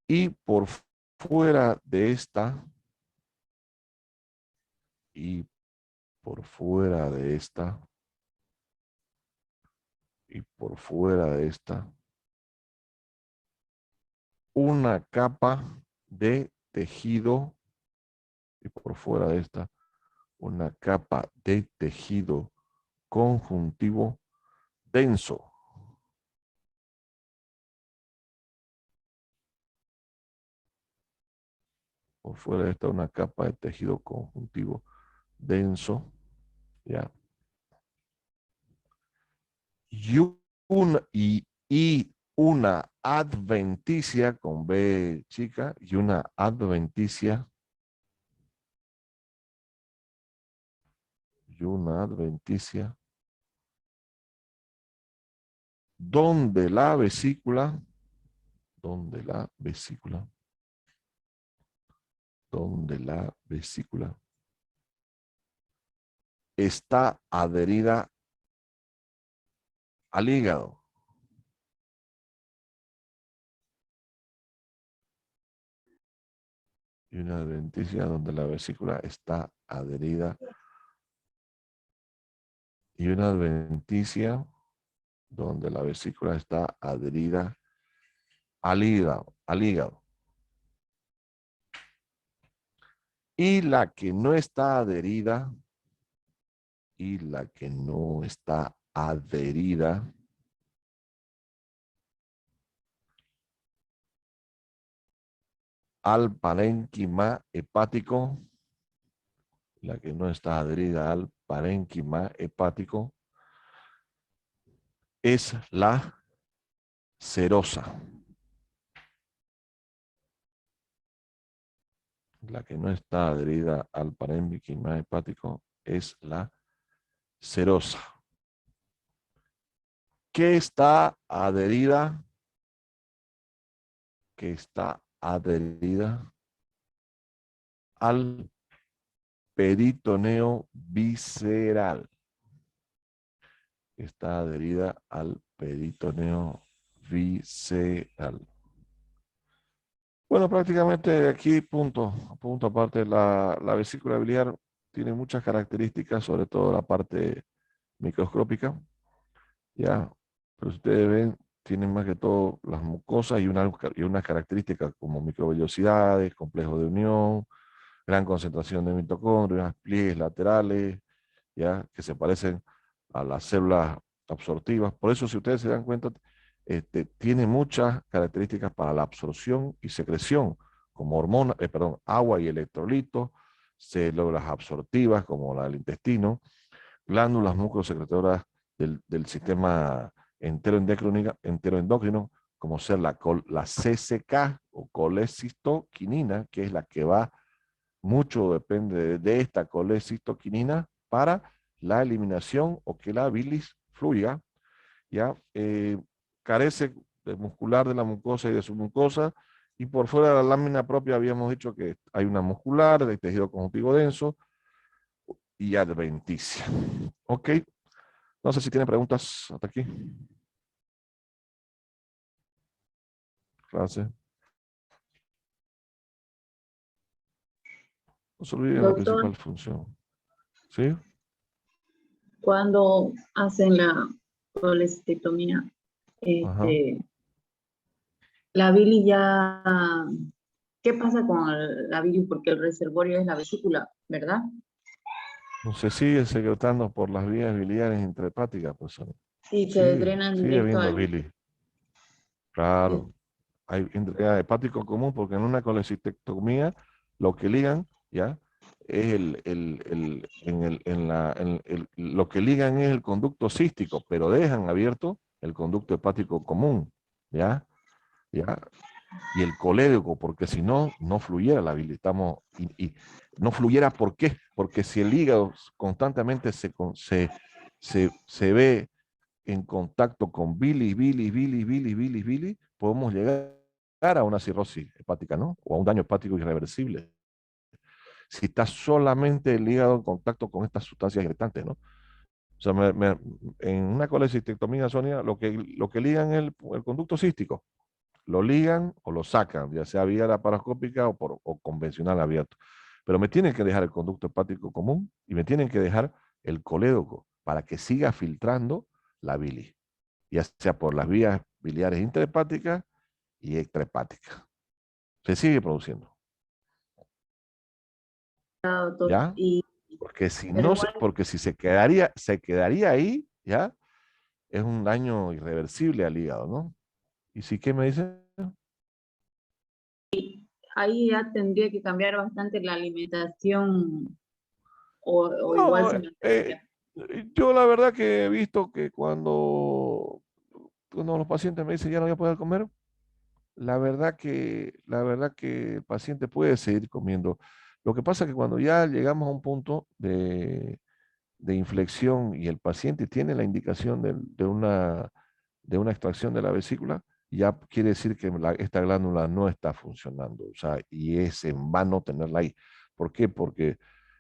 Y por fuera de esta, y por fuera de esta, y por fuera de esta, una capa de tejido, y por fuera de esta, una capa de tejido conjuntivo denso. Por fuera de esta, una capa de tejido conjuntivo denso, ¿ya? Y una adventicia con B chica, y una adventicia, donde la vesícula, donde la vesícula, donde la vesícula está adherida al hígado. Y una adventicia donde la vesícula está adherida. Y una adventicia donde la vesícula está adherida al hígado, al hígado. Y la que no está adherida, y la que no está adherida al parénquima hepático, la que no está adherida al parénquima hepático, es la serosa. La que no está adherida al parénquima hepático es la serosa. ¿Qué está adherida? Que está adherida al peritoneo visceral. Está adherida al peritoneo visceral. Bueno, prácticamente aquí punto aparte, la vesícula biliar tiene muchas características, sobre todo la parte microscópica, ya, pero si ustedes ven, tienen más que todo las mucosas y unas características como microvellosidades, complejos de unión, gran concentración de mitocondrias, pliegues laterales, ya, que se parecen a las células absortivas. Por eso, si ustedes se dan cuenta, tiene muchas características para la absorción y secreción, como hormonas, agua y electrolitos, células absortivas como la del intestino, glándulas mucosecretoras del sistema enteroendocrino, como ser la CCK o colecistoquinina, que es la que va, mucho depende de esta colecistoquinina para la eliminación o que la bilis fluya, ¿ya? Carece de muscular de la mucosa y de su mucosa, y por fuera de la lámina propia habíamos dicho que hay una muscular de tejido conjuntivo denso y adventicia. Ok, no sé si tienen preguntas hasta aquí. Gracias. No se olviden la Doctor, principal función. ¿Sí? cuando hacen la colecistectomía, Ajá. la bilis ya, ¿qué pasa con la bilis? Porque el reservorio es la vesícula, ¿verdad? No se sigue secretando por las vías biliares intrahepáticas, pues. Sí, se Sigue, drenan sigue directo habiendo al... bilis. Sí. Claro. Hay hepático común porque en una colecistectomía lo que ligan, ¿ya? Es lo que ligan es el conducto cístico, pero dejan abierto el conducto hepático común, ¿ya? ¿Ya? Y el colédoco, porque si no, no fluyera la bilis. Y no fluyera, ¿por qué? Porque si el hígado constantemente se ve en contacto con bilis, podemos llegar a una cirrosis hepática, ¿no? O a un daño hepático irreversible. Si está solamente el hígado en contacto con estas sustancias irritantes, ¿no? O sea, en una colecistectomía, Sonia, lo que ligan es el conducto cístico. Lo ligan o lo sacan, ya sea vía laparoscópica o convencional abierto. Pero me tienen que dejar el conducto hepático común y me tienen que dejar el colédoco para que siga filtrando la bilis, ya sea por las vías biliares intrahepáticas y extrahepáticas. Se sigue produciendo, Doctor. ¿ya? Porque si Pero no se, igual, porque si se quedaría ahí, ¿ya? Es un daño irreversible al hígado, ¿no? ¿Y si qué me dice? ahí ya tendría que cambiar bastante la alimentación o igual No, se mantendría. yo la verdad que he visto que cuando los pacientes me dicen ya no voy a poder comer, la verdad que el paciente puede seguir comiendo. Lo que pasa es que cuando ya llegamos a un punto de inflexión y el paciente tiene la indicación de una extracción de la vesícula, ya quiere decir que esta glándula no está funcionando, o sea, y es en vano tenerla ahí. ¿Por qué? Porque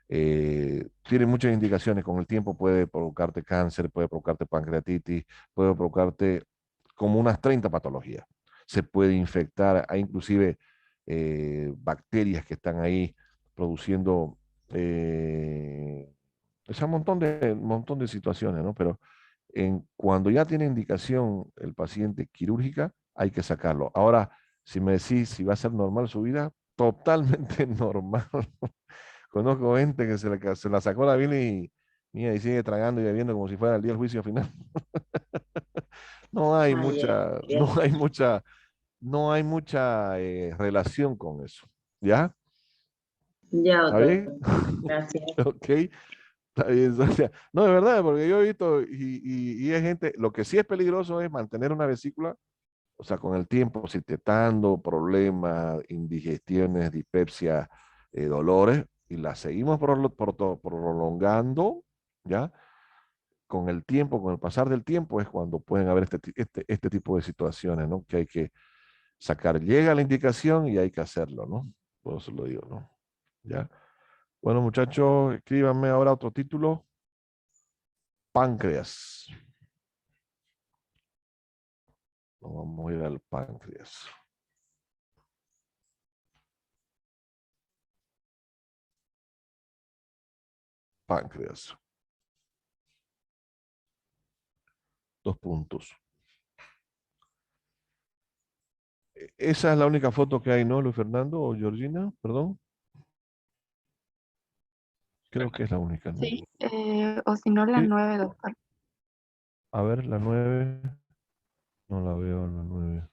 tiene muchas indicaciones. Con el tiempo puede provocarte cáncer, puede provocarte pancreatitis, puede provocarte como unas 30 patologías. Se puede infectar, hay inclusive bacterias que están ahí produciendo o sea, un montón de situaciones, ¿no? Pero cuando ya tiene indicación el paciente quirúrgica, hay que sacarlo. Ahora, si me decís si va a ser normal su vida, totalmente normal. Conozco gente que se la sacó la bilis y sigue tragando y bebiendo como si fuera el día del juicio final. No hay Ah, ya, mucha, no ya, hay mucha, no hay mucha relación con eso. ¿Ya? ya, ¿Está doctor. bien? Gracias. Ok. Está bien, Sonia. No, de verdad, porque yo he visto y hay gente, lo que sí es peligroso es mantener una vesícula, o sea, con el tiempo, si te está dando problemas, indigestiones, dispepsia, dolores, y la seguimos prolongando, ¿ya? Con el tiempo, con el pasar del tiempo, es cuando pueden haber este tipo de situaciones, ¿no? Que hay que sacar. Llega la indicación y hay que hacerlo, ¿no? Por eso lo digo, ¿no? ¿Ya? Bueno, muchachos, escríbanme ahora otro título. Páncreas. Vamos a ir al páncreas. Páncreas. 2 puntos. Esa es la única foto que hay, ¿no, Luis Fernando o Georgina? Perdón. Creo que es la única, ¿no? Sí, o si no la Sí. 9, doctor. A ver, la 9. No la veo, la 9.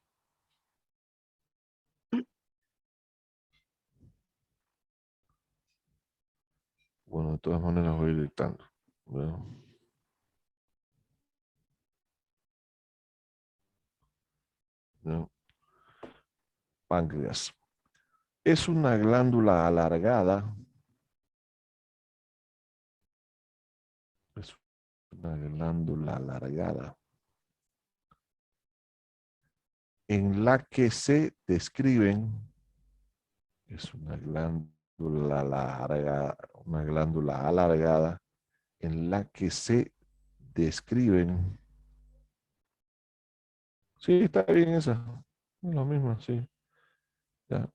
Bueno, de todas maneras voy a ir dictando. Bueno, ¿no? Páncreas. Es una glándula alargada. Es una glándula alargada en la que se describen, es una glándula alargada en la que se describen, sí, está bien esa, es lo mismo, sí, ya.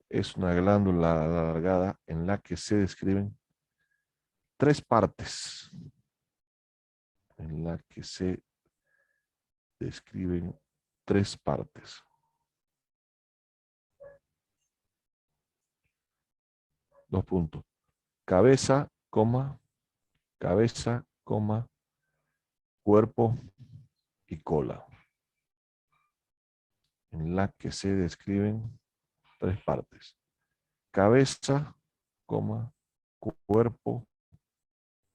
es una glándula alargada en la que se describen tres partes. En la que se describen tres partes. Dos puntos. Cabeza, coma, cuerpo y cola. En la que se describen tres partes. Cabeza, cuerpo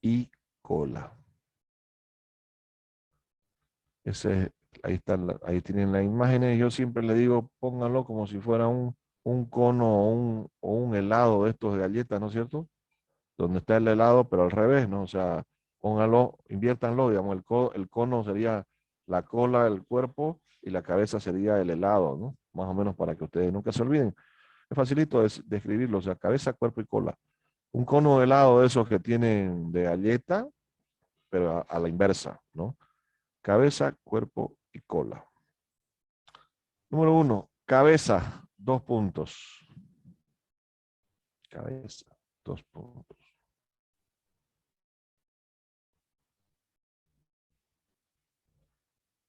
y cola. Ese, ahí están, ahí tienen las imágenes. Yo siempre le digo, pónganlo como si fuera un cono o un helado de estos de galletas, ¿no es cierto? Donde está el helado, pero al revés, ¿no? O sea, pónganlo, inviértanlo, digamos, el cono sería la cola, el cuerpo, y la cabeza sería el helado, ¿no? Más o menos para que ustedes nunca se olviden. Es facilito describirlo, o sea, cabeza, cuerpo y cola. Un cono de helado de esos que tienen de galleta, pero a la inversa, ¿no? Cabeza, cuerpo y cola. Número 1, cabeza, 2 puntos. Cabeza, 2 puntos.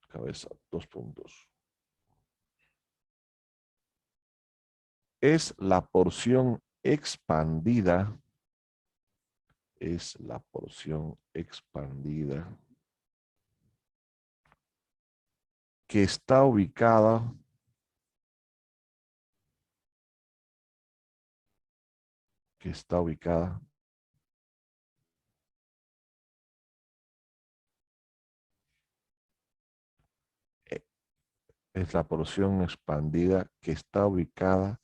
Cabeza, 2 puntos. Es la porción expandida. Es la porción expandida que está ubicada eh, es la porción expandida que está ubicada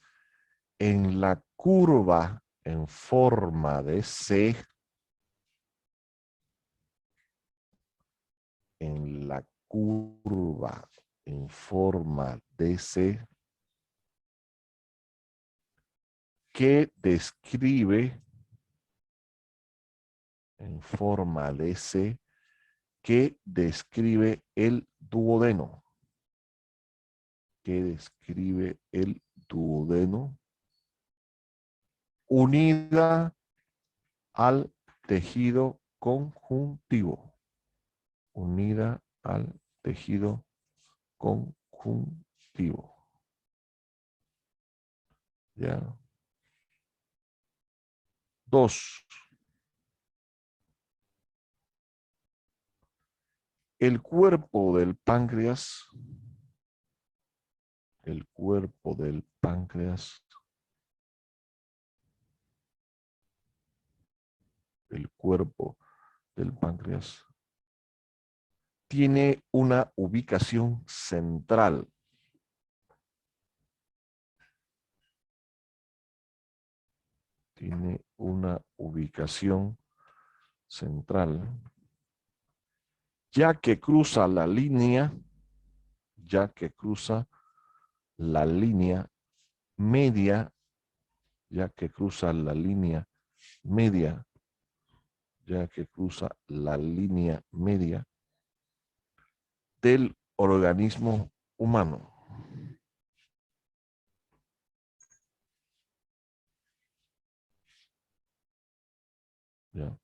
en la curva en forma de C, en la curva en forma de C, que describe en forma de C, que describe el duodeno, que describe el duodeno, unida al tejido conjuntivo, unida al tejido conjuntivo. ¿Ya? 2. El cuerpo del páncreas, el cuerpo del páncreas, el cuerpo del páncreas tiene una ubicación central. Tiene una ubicación central, ya que cruza la línea, media, ya que cruza la línea media, ya que cruza la línea media del organismo humano. Ya,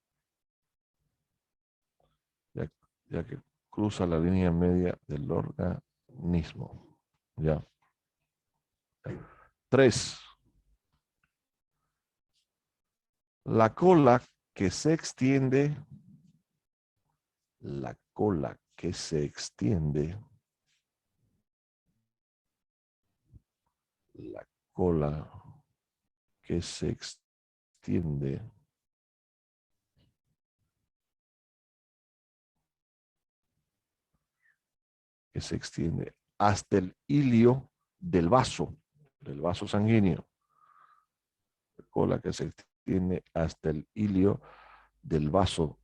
ya, ya que cruza la línea media del organismo. Ya. 3. La cola que se extiende, la cola que se extiende, la cola que se extiende hasta el hilio del vaso sanguíneo. La cola que se extiende hasta el hilio del vaso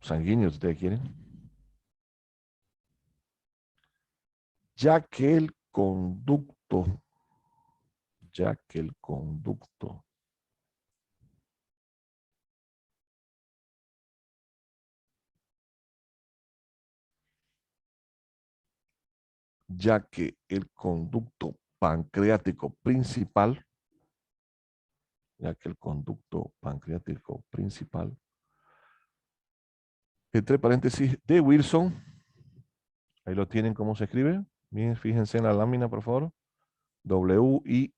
sanguíneo, si ustedes quieren. Ya que el conducto, ya que el conducto ya que el conducto pancreático principal ya que el conducto pancreático principal, entre paréntesis, de Wilson, ahí lo tienen cómo se escribe, bien, fíjense en la lámina, por favor, W-I-R-S-U-N-G,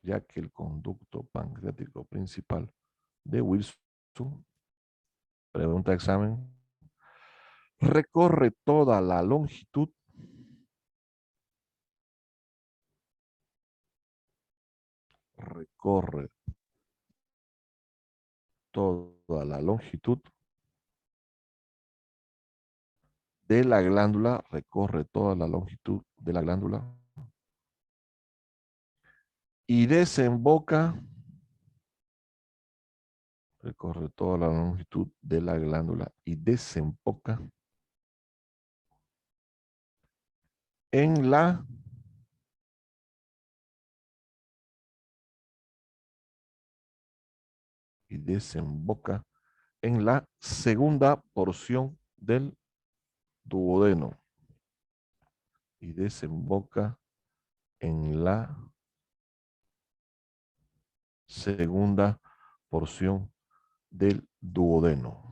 ya que el conducto pancreático principal de Wilson, pregunta de examen, recorre toda la longitud de la glándula, recorre toda la longitud de la glándula y desemboca, recorre toda la longitud de la glándula y desemboca en la segunda porción del duodeno y desemboca en la segunda porción del duodeno.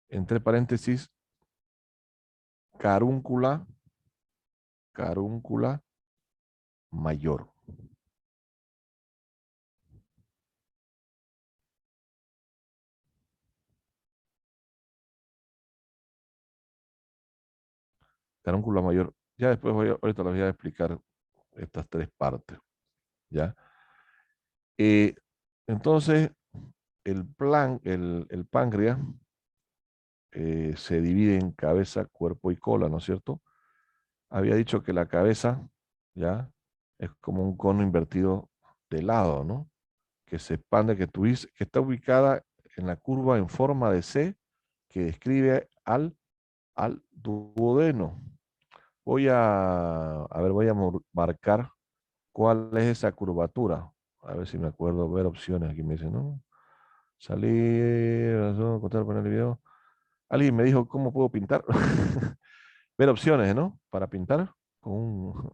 Entre paréntesis, carúncula mayor. Carúncula mayor. Ya después ahorita les voy a explicar estas tres partes. ¿Ya? Entonces, el páncreas se divide en cabeza, cuerpo y cola, ¿no es cierto? Había dicho que la cabeza, ¿ya? Es como un cono invertido de lado, ¿no? Que se expande, que está ubicada en la curva en forma de C que describe al duodeno. Voy a marcar cuál es esa curvatura. A ver si me acuerdo, ver opciones. Aquí me dicen, ¿no? Salir, contar, poner el video. Alguien me dijo, ¿cómo puedo pintar? Ver opciones, ¿no? Para pintar con un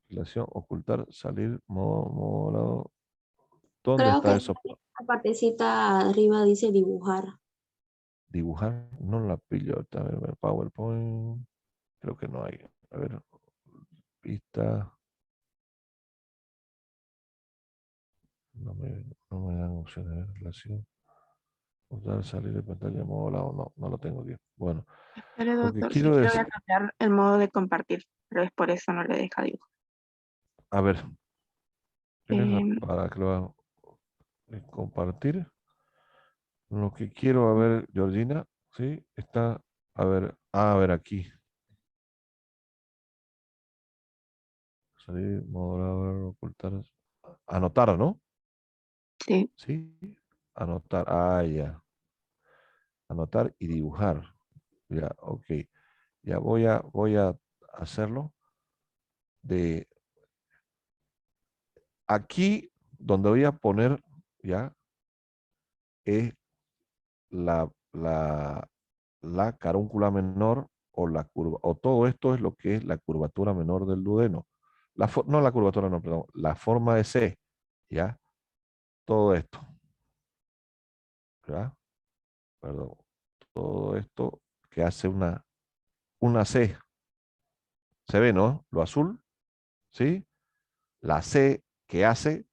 relación, ocultar, salir, modo, ¿dónde Creo está que eso? la partecita arriba dice dibujar. Dibujar, no la pillo. A ver, PowerPoint, creo que no hay. A ver, pista. No me dan opciones de relación. Usar, salir de pantalla, modo lado, no lo tengo aquí. Bueno, Pero lo que doctor, sí quiero que le voy a decir, cambiar el modo de compartir, pero es por eso no le deja dibujar. a ver, ¿tienes Em, para que lo haga? Compartir? Lo que quiero, a ver, Georgina, ¿sí? Está, a ver aquí. Salir, modular, ocultar, anotar, ¿no? sí, Sí, anotar, ya. Anotar y dibujar. Ya, ok. Ya voy a hacerlo de aquí donde voy a poner, ya, es la carúncula menor o la curva, o todo esto es lo que es la curvatura menor del duodeno. No la curvatura, no, perdón, la forma de C, ¿ya? Todo esto, ¿ya? Perdón, todo esto que hace una C. ¿Se ve, no? Lo azul, ¿sí? La C que hace,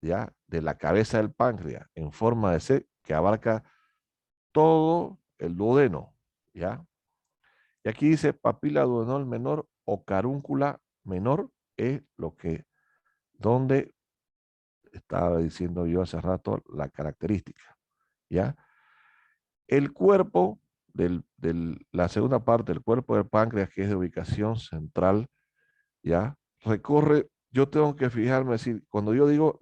¿ya? De la cabeza del páncreas en forma de C que abarca todo el duodeno, ¿ya? Y aquí dice papila duodenal menor o carúncula menor, es donde estaba diciendo yo hace rato la característica, ¿ya? El cuerpo, la segunda parte del cuerpo del páncreas, que es de ubicación central, ¿ya? Recorre, yo tengo que fijarme, decir, cuando yo digo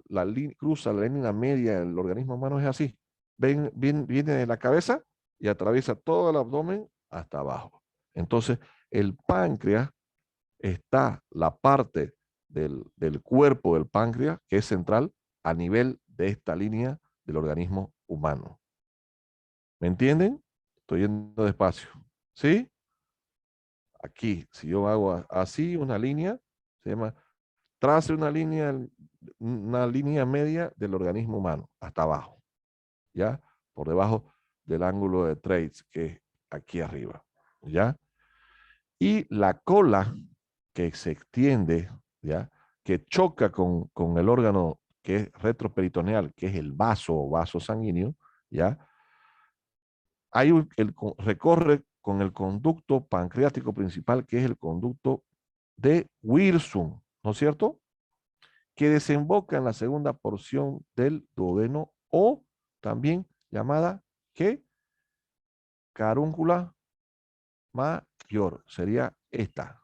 cruza la línea media del organismo humano es así, viene de la cabeza y atraviesa todo el abdomen hasta abajo. Entonces, el páncreas está la parte del cuerpo del páncreas, que es central, a nivel de esta línea del organismo humano. ¿Me entienden? Estoy yendo despacio. ¿Sí? Aquí, si yo hago así una línea, se llama trace una línea media del organismo humano hasta abajo, ¿ya? Por debajo del ángulo de Trace, que es aquí arriba, ¿ya? Y la cola que se extiende, ¿ya? Que choca con el órgano que es retroperitoneal, que es el vaso o vaso sanguíneo, ¿ya? Recorre con el conducto pancreático principal, que es el conducto de Wirsum, ¿no es cierto? Que desemboca en la segunda porción del duodeno o también llamada, ¿qué? Carúncula mayor. Sería esta.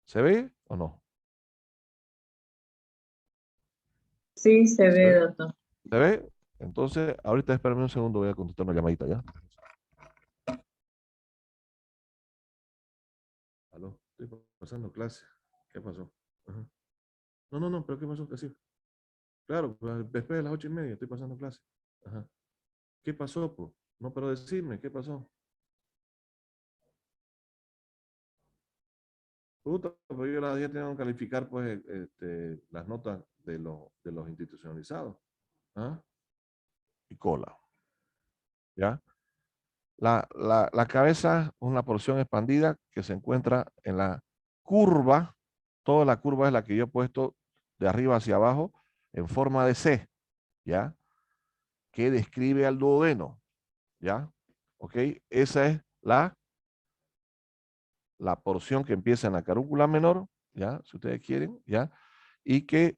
¿Se ve o no? Sí, se ¿Se ve, ve? doctor. ¿Se ve? Entonces, ahorita espérame un segundo, voy a contestar una llamadita ya. Aló, estoy pasando clase. ¿Qué pasó? Ajá. No, no, no, pero ¿qué pasó? ¿Qué sí? Claro, pues, después de las 8:30 estoy pasando clase. Ajá. ¿Qué pasó, pues? No, pero decirme, ¿qué pasó? Puta, pues yo a las 10 tengo que calificar, pues, las notas de los institucionalizados. ¿Ah? Y cola, ¿ya? La cabeza es una porción expandida que se encuentra en la curva. Toda la curva es la que yo he puesto de arriba hacia abajo en forma de C, ¿ya? Que describe al duodeno, ¿ya? ¿Ok? Esa es la porción que empieza en la carúncula menor, ¿ya? Si ustedes quieren, ¿ya? Y que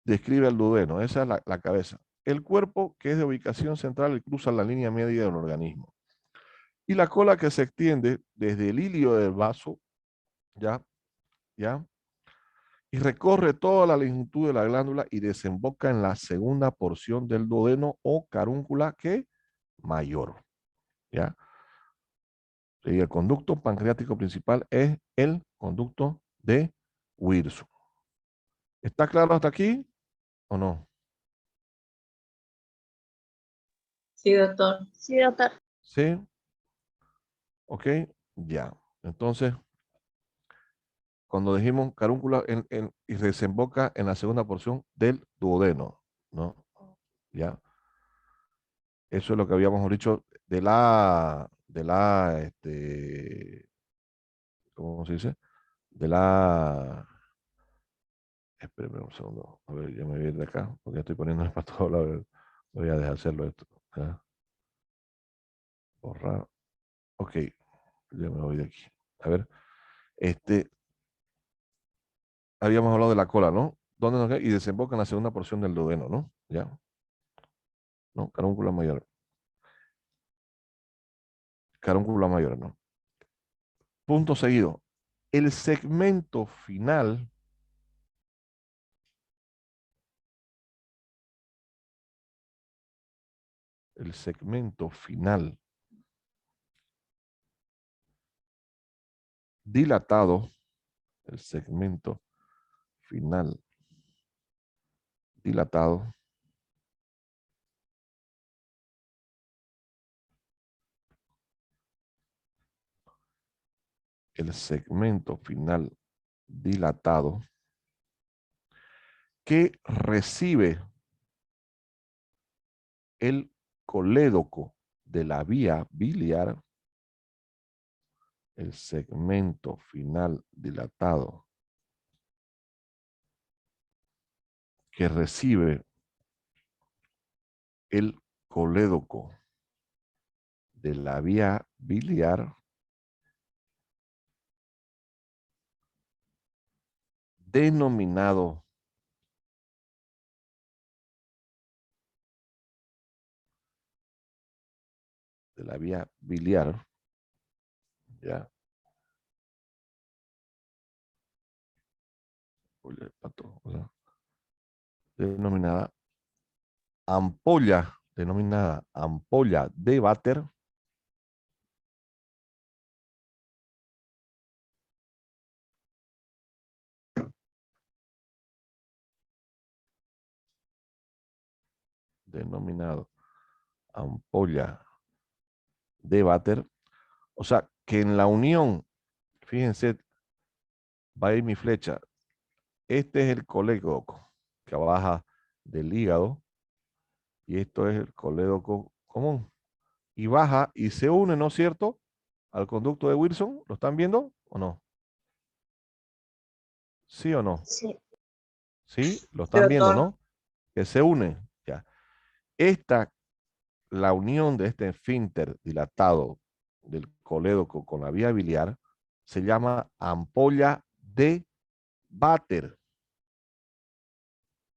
describe al duodeno. Esa es la cabeza. El cuerpo, que es de ubicación central y cruza la línea media del organismo. Y la cola que se extiende desde el hilio del vaso, ¿ya? ¿Ya? Y recorre toda la longitud de la glándula y desemboca en la segunda porción del duodeno o carúncula que mayor, ¿ya? Y el conducto pancreático principal es el conducto de Wirsum. ¿Está claro hasta aquí o no? Sí, doctor. Sí, doctor. ¿Sí? ¿Ok? Ya. Entonces, cuando dijimos carúncula y desemboca en la segunda porción del duodeno, ¿no? Ya. Eso es lo que habíamos dicho ¿cómo se dice? De la, espérame un segundo, a ver, ya me voy a ir de acá, porque ya estoy poniendo para todos lados, voy a dejar de hacerlo esto. ¿Ya? Borrar, ok, ya me voy de aquí. A ver, este, habíamos hablado de la cola, ¿no? ¿Dónde nos queda? Y desemboca en la segunda porción del duodeno, ¿no? Ya, ¿no? Carúncula mayor. Carúncula mayor, ¿no? Punto seguido. El segmento final, el segmento final dilatado, el segmento final dilatado, el segmento final dilatado que recibe el colédoco de la vía biliar, el segmento final dilatado que recibe el colédoco de la vía biliar denominado de la vía biliar, ya, denominada ampolla de váter, denominado ampolla de váter. O sea, que en la unión, fíjense, va a ir mi flecha. Este es el colédoco que baja del hígado y esto es el colédoco común. Y baja y se une, ¿no es cierto?, al conducto de Wilson. ¿Lo están viendo o no? ¿Sí o no? Sí. ¿Sí? Lo Sí, están viendo, doctor. ¿no? Que se une. Ya. La unión de este esfínter dilatado del colédoco con la vía biliar se llama ampolla de váter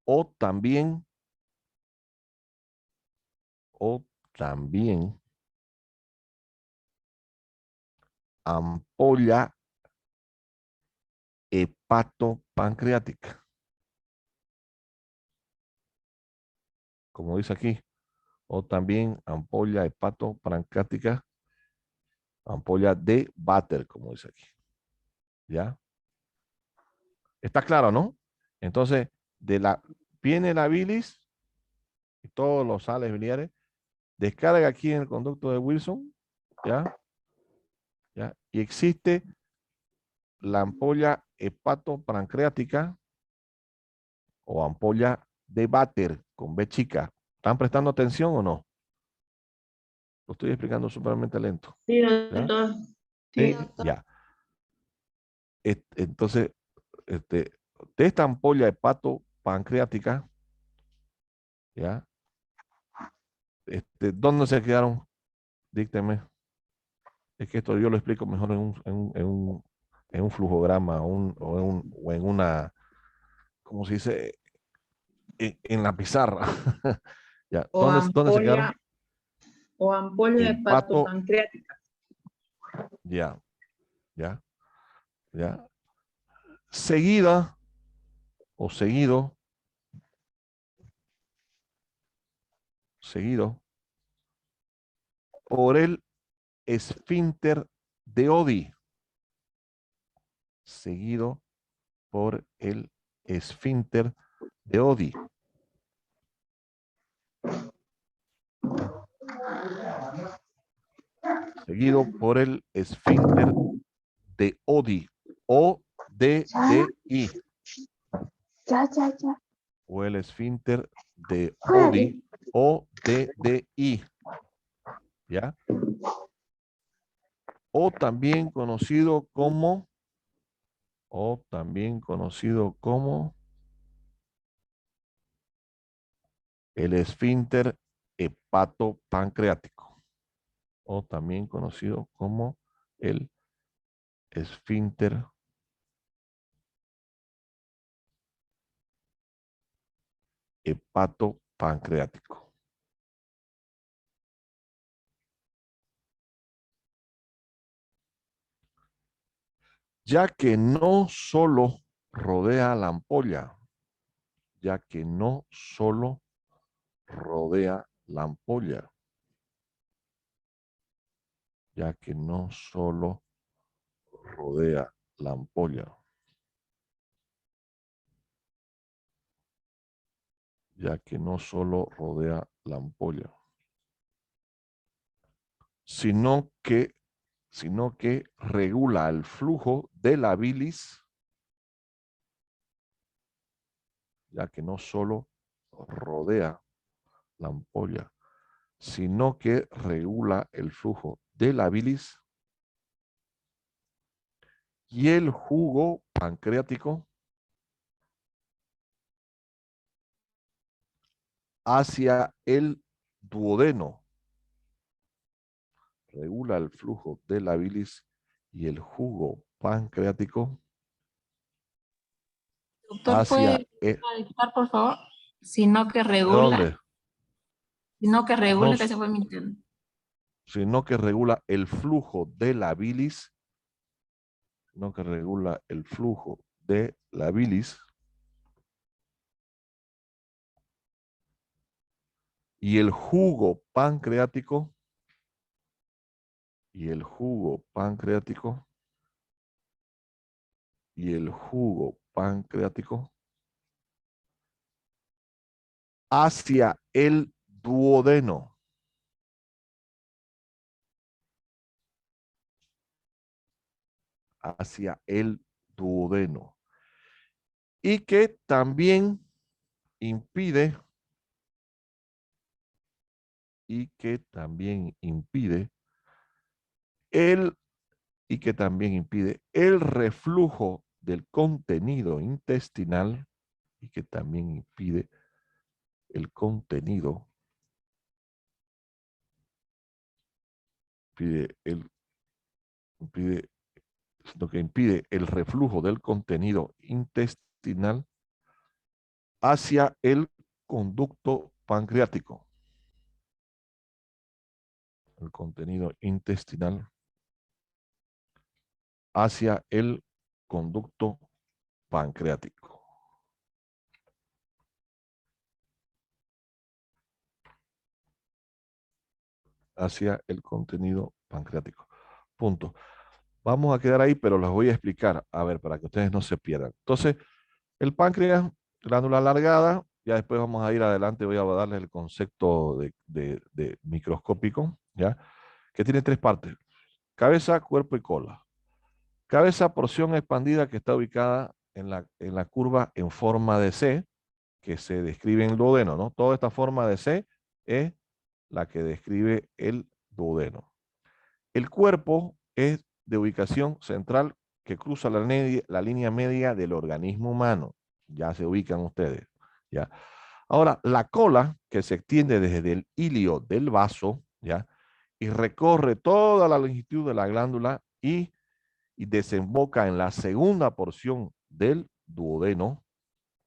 o también ampolla hepatopancreática, como dice aquí, o también ampolla hepatopancreática, ampolla de váter, como dice aquí. ¿Ya? Está claro, ¿no? Entonces, viene la bilis y todos los sales biliares, descarga aquí en el conducto de Wilson, ¿ya? ¿Ya? Y existe la ampolla hepatopancreática o ampolla de váter con B chica. ¿Están prestando atención o no? Lo estoy explicando súpermente lento. Sí, ¿Ya? doctor. Sí, Sí, Sí. doctor. ya. Entonces, de esta ampolla hepatopancreática, ¿ya? ¿Dónde se quedaron? Dícteme. Es que esto yo lo explico mejor en un flujograma o en una, ¿cómo se dice? En la pizarra. ¿Ya? O ¿Dónde se ampolla, quedaron? o ampolla Hepato, hepatopancreática. ya, ya, ya. Seguida o seguido por el esfínter de Oddi. Seguido por el esfínter de Oddi. Seguido por el esfínter de Oddi o DDI Ya. o el esfínter de Órale. Oddi o DDI, ¿ya? O también conocido como el esfínter hepatopancreático o también conocido como el esfínter hepatopancreático. Ya que no solo rodea la ampolla, ya que no solo rodea la ampolla, ya que no solo rodea la ampolla, ya que no solo rodea la ampolla, sino que regula el flujo de la bilis, ya que no solo rodea la ampolla, sino que regula el flujo de la bilis y el jugo pancreático hacia el duodeno. Regula el flujo de la bilis y el jugo pancreático Doctor, hacia ¿puede dictar, por favor? Sino que ¿de regula, dónde? sino que No, regula, que se fue mi interno. sino que regula el flujo de la bilis, sino que regula el flujo de la bilis y el jugo pancreático y el jugo pancreático y el jugo pancreático hacia el duodeno. Hacia el duodeno. Y que también impide el reflujo del contenido intestinal y que también impide el contenido, lo que impide el reflujo del contenido intestinal hacia el conducto pancreático. El contenido intestinal hacia el conducto pancreático. Hacia el contenido pancreático. Punto. Vamos a quedar ahí, pero los voy a explicar, a ver, para que ustedes no se pierdan. Entonces, el páncreas, glándula alargada, ya después vamos a ir adelante, voy a darles el concepto de microscópico, ¿ya? Que tiene tres partes: cabeza, cuerpo y cola. Cabeza, porción expandida que está ubicada en la curva en forma de C, que se describe en el duodeno, ¿no? Toda esta forma de C es la que describe el duodeno. El cuerpo es de ubicación central que cruza la línea media del organismo humano. Ya se ubican ustedes, ¿ya? Ahora, la cola, que se extiende desde el hilio del vaso, ¿ya? Y recorre toda la longitud de la glándula y desemboca en la segunda porción del duodeno,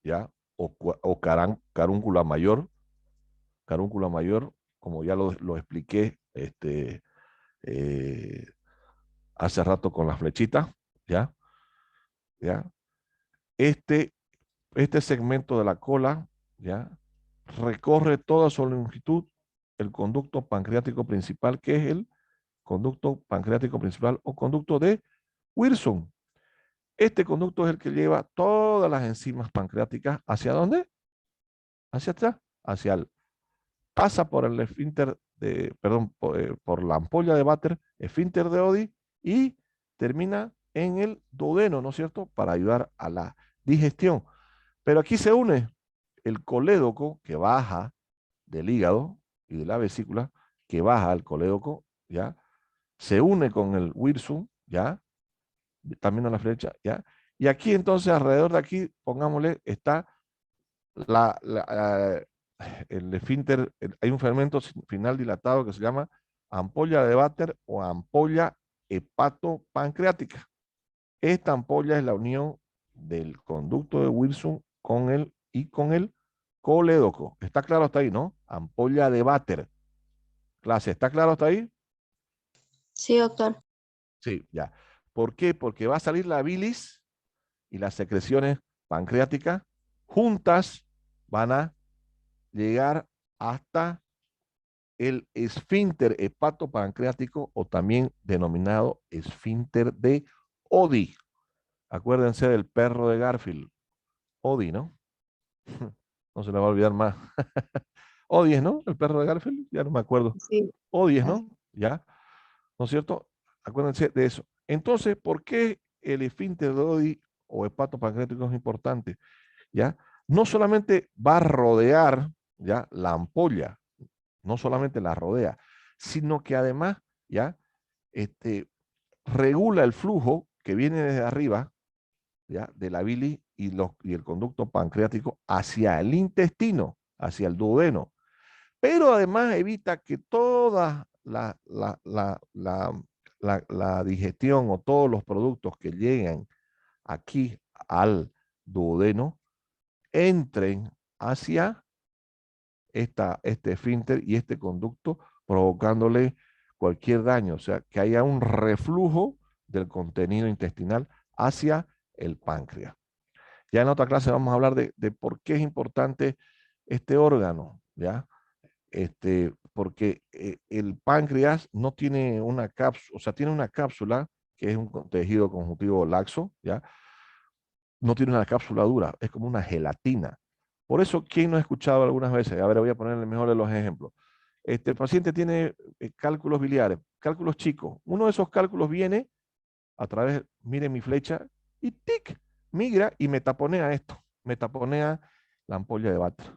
¿ya? O carúncula mayor, como ya lo expliqué eh, hace rato con las flechitas, ¿ya? ¿Ya? Este segmento de la cola, ¿ya? Recorre toda su longitud el conducto pancreático principal, que es el conducto pancreático principal o conducto de Wilson. Este conducto es el que lleva todas las enzimas pancreáticas ¿hacia dónde? Hacia atrás, pasa por el esfínter por la ampolla de Vater, esfínter de Oddi y termina en el duodeno, ¿no es cierto? Para ayudar a la digestión. Pero aquí se une el colédoco que baja del hígado y de la vesícula, que baja al colédoco, ¿ya? Se une con el Wirsum, ¿ya? También a la flecha, ¿ya? Y aquí entonces, alrededor de aquí, pongámosle, está el esfínter, hay un fermento final dilatado que se llama ampolla de Vater o ampolla hepatopancreática. Esta ampolla es la unión del conducto de Wilson con el colédoco. ¿Está claro hasta ahí, no? Ampolla de Vater. Clase, ¿está claro hasta ahí? Sí, doctor. Sí, ya. ¿Por qué? Porque va a salir la bilis y las secreciones pancreáticas juntas van a llegar hasta el esfínter hepatopancreático o también denominado esfínter de Oddi. Acuérdense del perro de Garfield. Oddi, ¿no? No se le va a olvidar más. Oddi es, ¿no? El perro de Garfield, ya no me acuerdo. Sí. Oddi es, ¿no? ¿Ya? ¿No es cierto? Acuérdense de eso. Entonces, ¿por qué el esfínter de Oddi o hepatopancreático es importante? ¿Ya? No solamente va a rodear, ¿ya? La ampolla, no solamente la rodea, sino que además, ¿ya? Regula el flujo que viene desde arriba, ¿ya? De la bilis y el conducto pancreático hacia el intestino, hacia el duodeno. Pero además evita que toda la digestión o todos los productos que llegan aquí al duodeno entren hacia este esfínter y este conducto, provocándole cualquier daño, o sea, que haya un reflujo del contenido intestinal hacia el páncreas. Ya en otra clase vamos a hablar de por qué es importante este órgano, ¿ya? Porque el páncreas no tiene una cápsula, o sea, tiene una cápsula que es un tejido conjuntivo laxo, ¿ya? No tiene una cápsula dura, es como una gelatina. Por eso, ¿quién no ha escuchado algunas veces? A ver, voy a ponerle mejor de los ejemplos. El paciente tiene cálculos biliares, cálculos chicos. Uno de esos cálculos viene a través, miren mi flecha, y tic, migra y me taponea esto, me taponea la ampolla de Vater.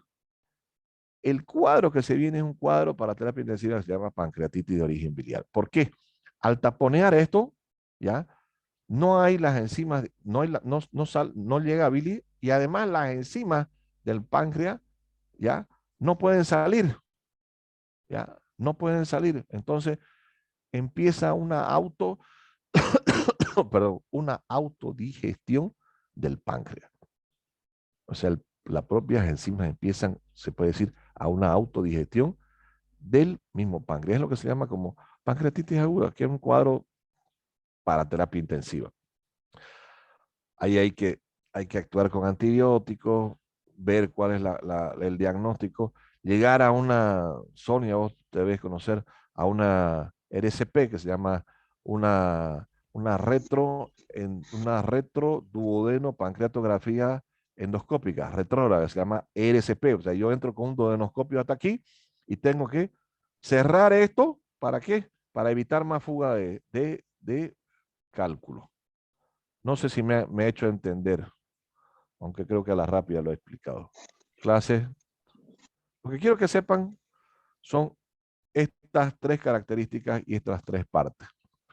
El cuadro que se viene es un cuadro para terapia intensiva que se llama pancreatitis de origen biliar. ¿Por qué? Al taponear esto, ¿ya? No hay las enzimas, no llega a bilis, y además las enzimas del páncreas, ¿ya? No pueden salir, ¿ya? No pueden salir. Entonces empieza una autodigestión del páncreas. O sea, las propias enzimas empiezan, se puede decir, a una autodigestión del mismo páncreas. Es lo que se llama como pancreatitis aguda, que es un cuadro para terapia intensiva. Ahí hay que actuar con antibióticos, ver cuál es el diagnóstico, llegar a una, Sonia, vos debes conocer, a una RCP que se llama una retroduodeno pancreatografía endoscópica, retrógrada, que se llama RCP. O sea, yo entro con un duodenoscopio hasta aquí y tengo que cerrar esto, ¿para qué? Para evitar más fuga de cálculo. No sé si me he hecho entender, aunque creo que a la rápida lo he explicado. Clases. Lo que quiero que sepan son estas tres características y estas tres partes.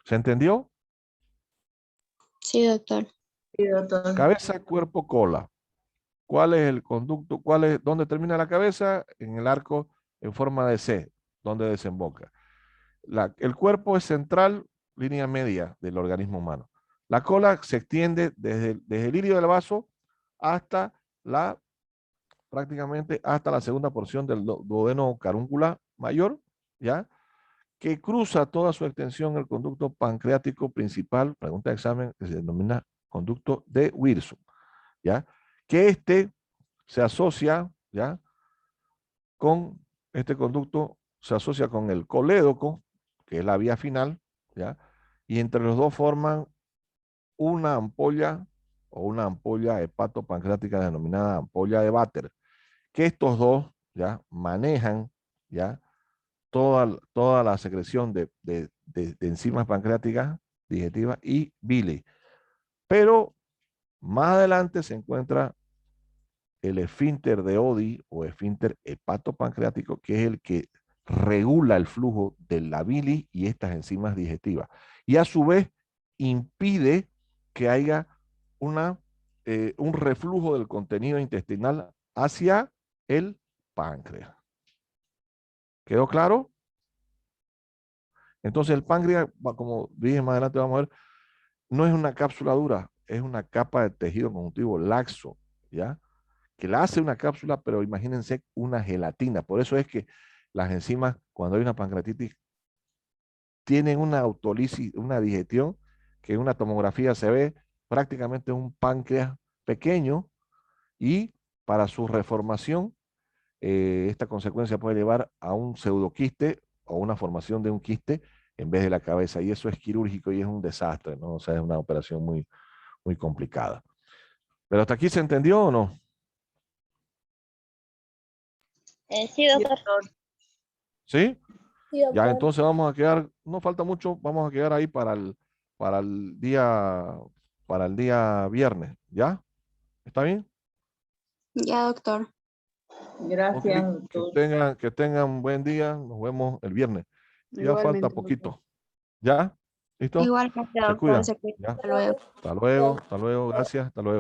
¿Se entendió? Sí, doctor. Sí, doctor. Cabeza, cuerpo, cola. ¿Cuál es el conducto? ¿Dónde termina la cabeza? En el arco en forma de C, donde desemboca. El cuerpo es central, línea media del organismo humano. La cola se extiende desde el ilirio del vaso hasta prácticamente hasta la segunda porción del duodeno carúncula mayor, ¿ya? Que cruza toda su extensión el conducto pancreático principal, pregunta de examen, que se denomina conducto de Wilson, ¿ya? Que se asocia, ¿ya? Este conducto se asocia con el colédoco, que es la vía final, ¿ya? Y entre los dos forman una ampolla o una ampolla hepatopancreática denominada ampolla de Vater, que estos dos, ¿ya? Manejan, ¿ya? Toda la secreción de enzimas pancreáticas digestivas y bilis. Pero más adelante se encuentra el esfínter de Oddi o esfínter hepatopancreático, que es el que regula el flujo de la bilis y estas enzimas digestivas. Y a su vez impide que haya un reflujo del contenido intestinal hacia el páncreas. ¿Quedó claro? Entonces el páncreas, como dije más adelante, vamos a ver, no es una cápsula dura, es una capa de tejido conjuntivo laxo, ¿ya? Que la hace una cápsula, pero imagínense una gelatina. Por eso es que las enzimas, cuando hay una pancreatitis, tienen una autólisis, una digestión, que en una tomografía se ve prácticamente un páncreas pequeño, y para su reformación, esta consecuencia puede llevar a un pseudoquiste o una formación de un quiste en vez de la cabeza, y eso es quirúrgico y es un desastre, ¿no? O sea, es una operación muy, muy complicada. ¿Pero hasta aquí se entendió o no? Sí, doctor. ¿Sí? Sí, doctor. Ya, entonces vamos a quedar, no falta mucho, vamos a quedar ahí para el día viernes, ¿ya? ¿Está bien? Ya, doctor. Gracias, Ok, doctor. que tengan un buen día, nos vemos el viernes. Ya falta Igualmente, doctor. poquito. ¿Ya? ¿Listo? Igualmente, Se doctor, cuidan. se cuida. ¿Ya? Hasta luego. Hasta luego, gracias, hasta luego.